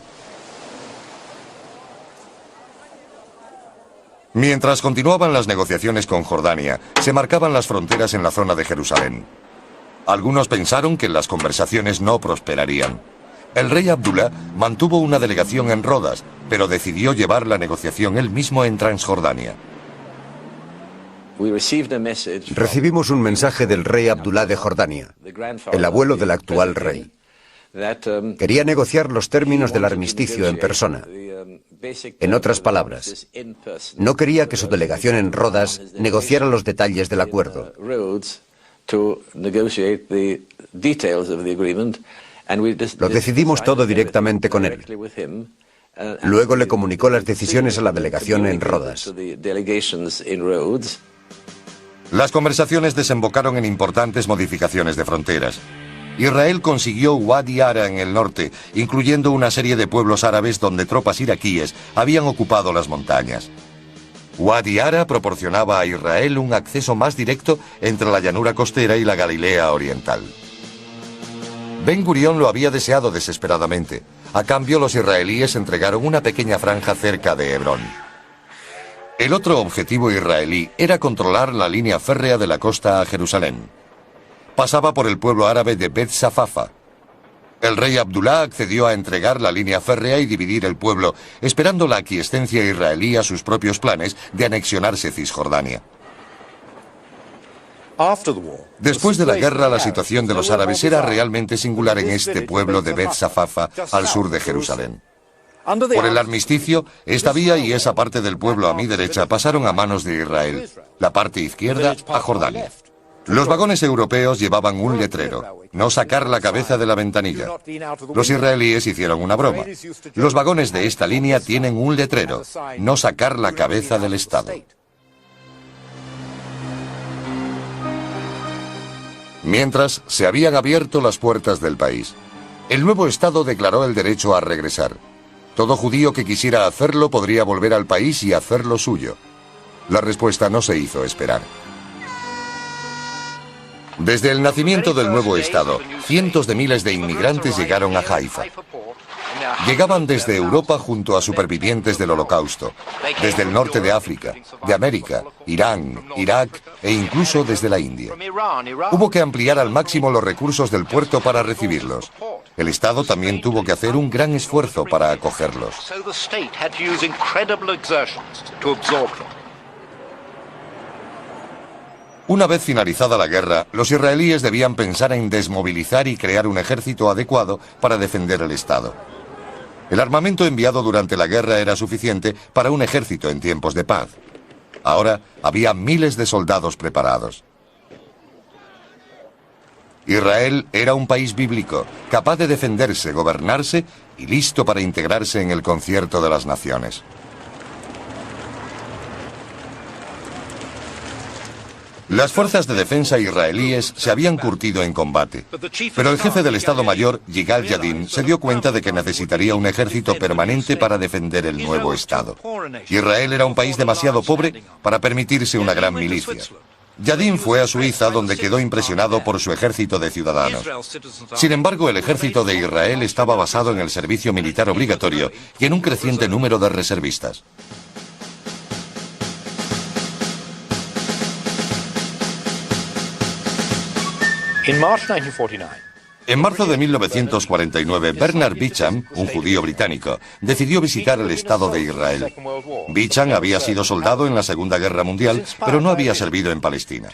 Mientras continuaban las negociaciones con Jordania, se marcaban las fronteras en la zona de Jerusalén. Algunos pensaron que las conversaciones no prosperarían. El rey Abdullah mantuvo una delegación en Rodas, pero decidió llevar la negociación él mismo en Transjordania. Recibimos un mensaje del rey Abdullah de Jordania, el abuelo del actual rey. Quería negociar los términos del armisticio en persona. En otras palabras, no quería que su delegación en Rodas negociara los detalles del acuerdo. Lo decidimos todo directamente con él. Luego le comunicó las decisiones a la delegación en Rodas. Las conversaciones desembocaron en importantes modificaciones de fronteras. Israel consiguió Wadi Ara en el norte, incluyendo una serie de pueblos árabes donde tropas iraquíes habían ocupado las montañas. Wadi Ara proporcionaba a Israel un acceso más directo entre la llanura costera y la Galilea oriental. Ben Gurión lo había deseado desesperadamente. A cambio, los israelíes entregaron una pequeña franja cerca de Hebrón. El otro objetivo israelí era controlar la línea férrea de la costa a Jerusalén. Pasaba por el pueblo árabe de Bet Safafa. El rey Abdullah accedió a entregar la línea férrea y dividir el pueblo, esperando la aquiescencia israelí a sus propios planes de anexionarse Cisjordania. Después de la guerra, la situación de los árabes era realmente singular en este pueblo de Bet Safafa, al sur de Jerusalén. Por el armisticio, esta vía y esa parte del pueblo a mi derecha pasaron a manos de Israel, la parte izquierda a Jordania. Los vagones europeos llevaban un letrero: no sacar la cabeza de la ventanilla. Los israelíes hicieron una broma. Los vagones de esta línea tienen un letrero: no sacar la cabeza del Estado. Mientras, se habían abierto las puertas del país. El nuevo Estado declaró el derecho a regresar. Todo judío que quisiera hacerlo podría volver al país y hacer lo suyo. La respuesta no se hizo esperar. Desde el nacimiento del nuevo Estado, cientos de miles de inmigrantes llegaron a Haifa. Llegaban desde Europa junto a supervivientes del Holocausto, desde el norte de África, de América, Irán, Irak e incluso desde la India. Hubo que ampliar al máximo los recursos del puerto para recibirlos. El Estado también tuvo que hacer un gran esfuerzo para acogerlos. Una vez finalizada la guerra, los israelíes debían pensar en desmovilizar y crear un ejército adecuado para defender el Estado. El armamento enviado durante la guerra era suficiente para un ejército en tiempos de paz. Ahora había miles de soldados preparados. Israel era un país bíblico, capaz de defenderse, gobernarse y listo para integrarse en el concierto de las naciones. Las fuerzas de defensa israelíes se habían curtido en combate, pero el jefe del Estado Mayor, Yigal Yadin, se dio cuenta de que necesitaría un ejército permanente para defender el nuevo Estado. Israel era un país demasiado pobre para permitirse una gran milicia. Yadin fue a Suiza, donde quedó impresionado por su ejército de ciudadanos. Sin embargo, el ejército de Israel estaba basado en el servicio militar obligatorio y en un creciente número de reservistas. En marzo de 1949, Bernard Beecham, un judío británico, decidió visitar el Estado de Israel. Beecham había sido soldado en la Segunda Guerra Mundial, pero no había servido en Palestina.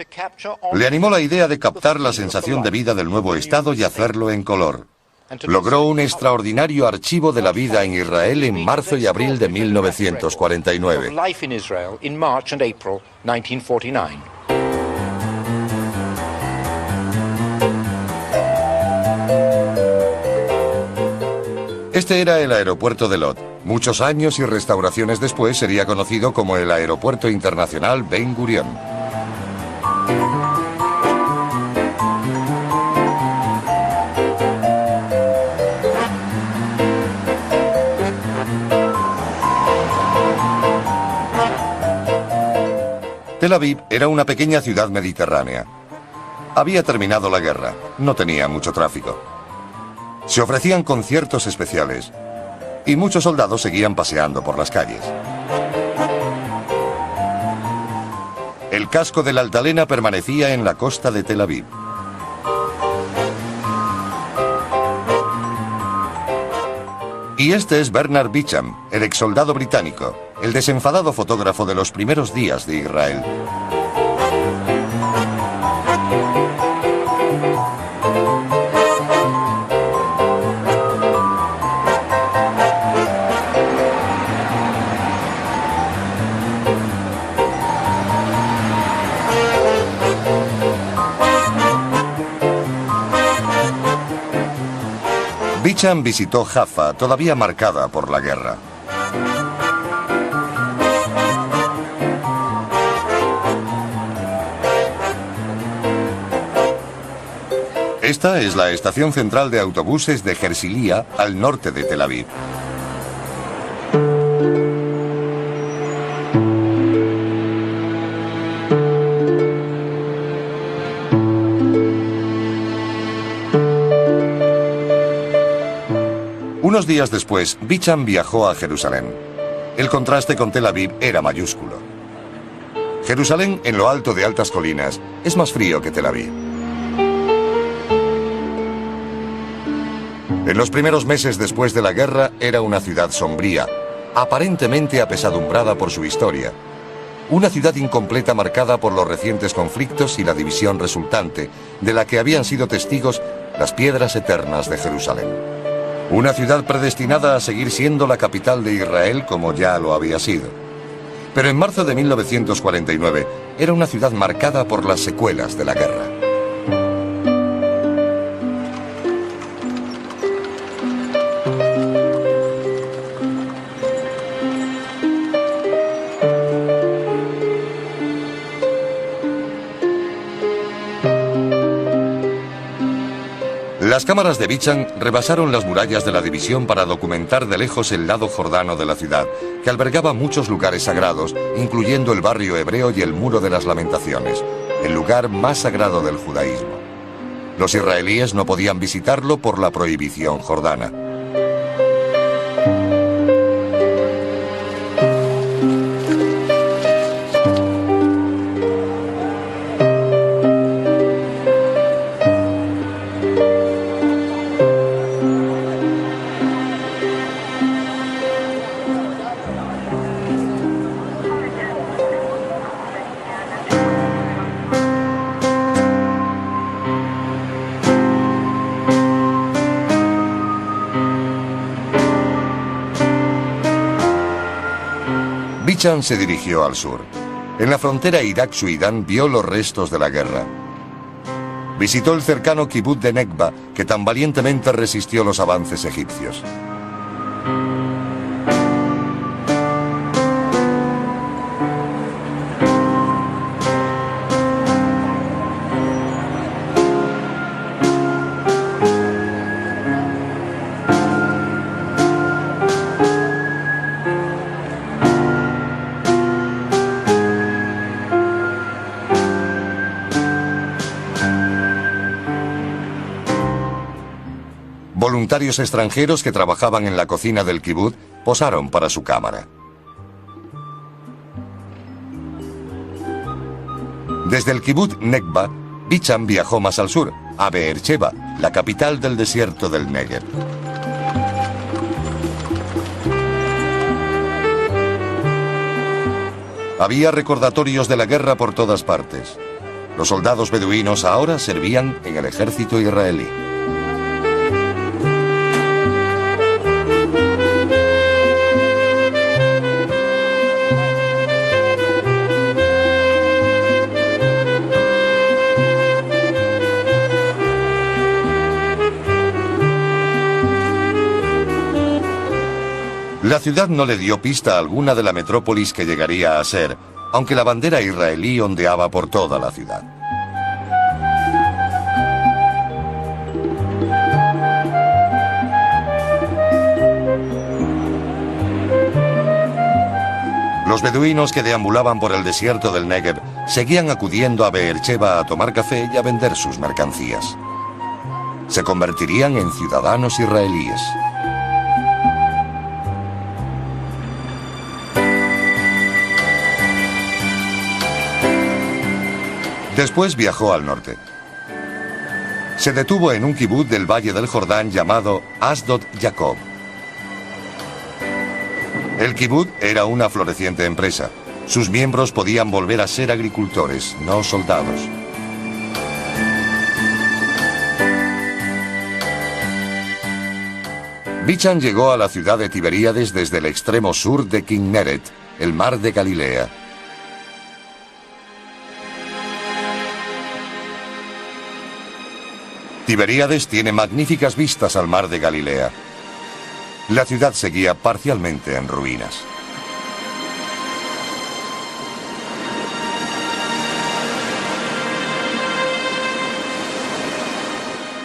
Le animó la idea de captar la sensación de vida del nuevo Estado y hacerlo en color. logró un extraordinario archivo de la vida en Israel en marzo y abril de 1949. Este era el aeropuerto de Lod. Muchos años y restauraciones después sería conocido como el Aeropuerto Internacional Ben Gurion. Tel Aviv era una pequeña ciudad mediterránea. Había terminado la guerra, no tenía mucho tráfico. Se ofrecían conciertos especiales y muchos soldados seguían paseando por las calles. El casco de la Altalena permanecía en la costa de Tel Aviv. Y este es Bernard Bicham, el exsoldado británico, el desenfadado fotógrafo de los primeros días de Israel. Bicham visitó Jaffa, todavía marcada por la guerra. Esta es la estación central de autobuses de Herzliya, al norte de Tel Aviv. Unos días después, Bicham viajó a Jerusalén. El contraste con Tel Aviv era mayúsculo. Jerusalén, en lo alto de altas colinas, es más frío que Tel Aviv. En los primeros meses después de la guerra era una ciudad sombría, aparentemente apesadumbrada por su historia. Una ciudad incompleta marcada por los recientes conflictos y la división resultante, de la que habían sido testigos las piedras eternas de Jerusalén. Una ciudad predestinada a seguir siendo la capital de Israel como ya lo había sido. Pero en marzo de 1949 era una ciudad marcada por las secuelas de la guerra. Las cámaras de Bicham rebasaron las murallas de la división para documentar de lejos el lado jordano de la ciudad, que albergaba muchos lugares sagrados, incluyendo el barrio hebreo y el Muro de las Lamentaciones, el lugar más sagrado del judaísmo. Los israelíes no podían visitarlo por la prohibición jordana. Bicham se dirigió al sur. En la frontera Irak-Sudán vio los restos de la guerra. Visitó el cercano Kibbutz de Nekba, que tan valientemente resistió los avances egipcios. Voluntarios extranjeros que trabajaban en la cocina del kibutz posaron para su cámara. Desde el kibutz Nekba, Bicham viajó más al sur, a Beersheba, la capital del desierto del Negev. Había recordatorios de la guerra por todas partes. Los soldados beduinos ahora servían en el ejército israelí. La ciudad no le dio pista alguna de la metrópolis que llegaría a ser, aunque la bandera israelí ondeaba por toda la ciudad. Los beduinos que deambulaban por el desierto del Negev seguían acudiendo a Beersheba a tomar café y a vender sus mercancías. Se convertirían en ciudadanos israelíes. Después viajó al norte. Se detuvo en un kibutz del Valle del Jordán llamado Asdod Jacob. El kibutz era una floreciente empresa. Sus miembros podían volver a ser agricultores, no soldados. Bichan llegó a la ciudad de Tiberíades desde el extremo sur de Kinneret, el mar de Galilea. Tiberíades tiene magníficas vistas al mar de Galilea. La ciudad seguía parcialmente en ruinas.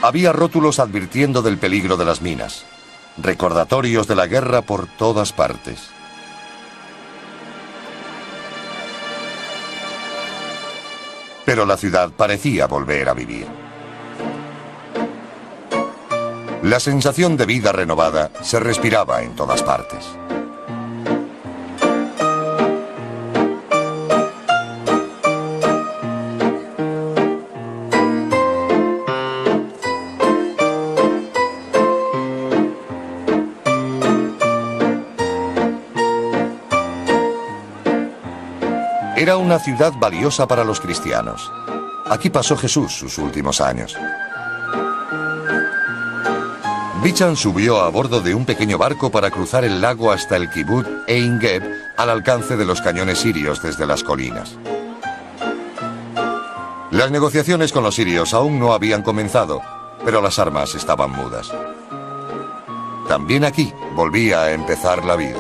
Había rótulos advirtiendo del peligro de las minas, recordatorios de la guerra por todas partes. Pero la ciudad parecía volver a vivir. La sensación de vida renovada se respiraba en todas partes. Era una ciudad valiosa para los cristianos. Aquí pasó Jesús sus últimos años. Bichan subió a bordo de un pequeño barco para cruzar el lago hasta el kibutz Ein Geb, al alcance de los cañones sirios desde las colinas. Las negociaciones con los sirios aún no habían comenzado, pero las armas estaban mudas. También aquí volvía a empezar la vida.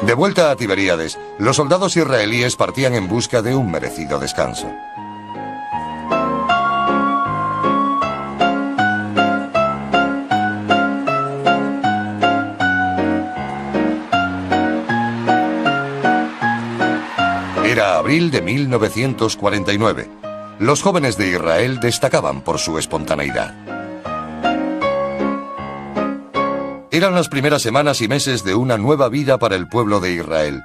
De vuelta a Tiberíades, los soldados israelíes partían en busca de un merecido descanso. Era abril de 1949. Los jóvenes de Israel destacaban por su espontaneidad. Eran las primeras semanas y meses de una nueva vida para el pueblo de Israel.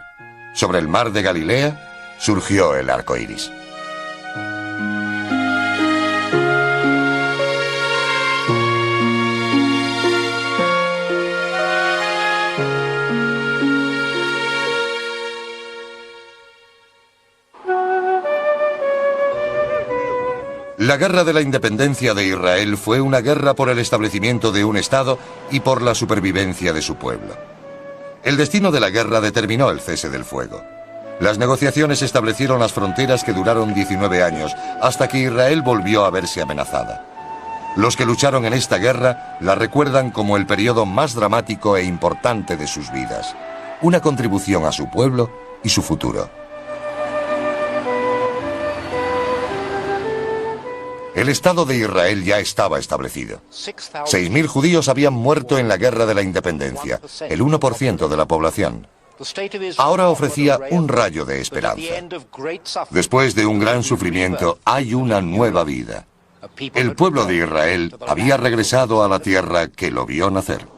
Sobre el mar de Galilea surgió el arco iris. La guerra de la independencia de Israel fue una guerra por el establecimiento de un Estado y por la supervivencia de su pueblo. El destino de la guerra determinó el cese del fuego. Las negociaciones establecieron las fronteras que duraron 19 años, hasta que Israel volvió a verse amenazada. Los que lucharon en esta guerra la recuerdan como el periodo más dramático e importante de sus vidas, una contribución a su pueblo y su futuro. El Estado de Israel ya estaba establecido. 6.000 judíos habían muerto en la guerra de la independencia, el 1% de la población. Ahora ofrecía un rayo de esperanza. Después de un gran sufrimiento, hay una nueva vida. El pueblo de Israel había regresado a la tierra que lo vio nacer.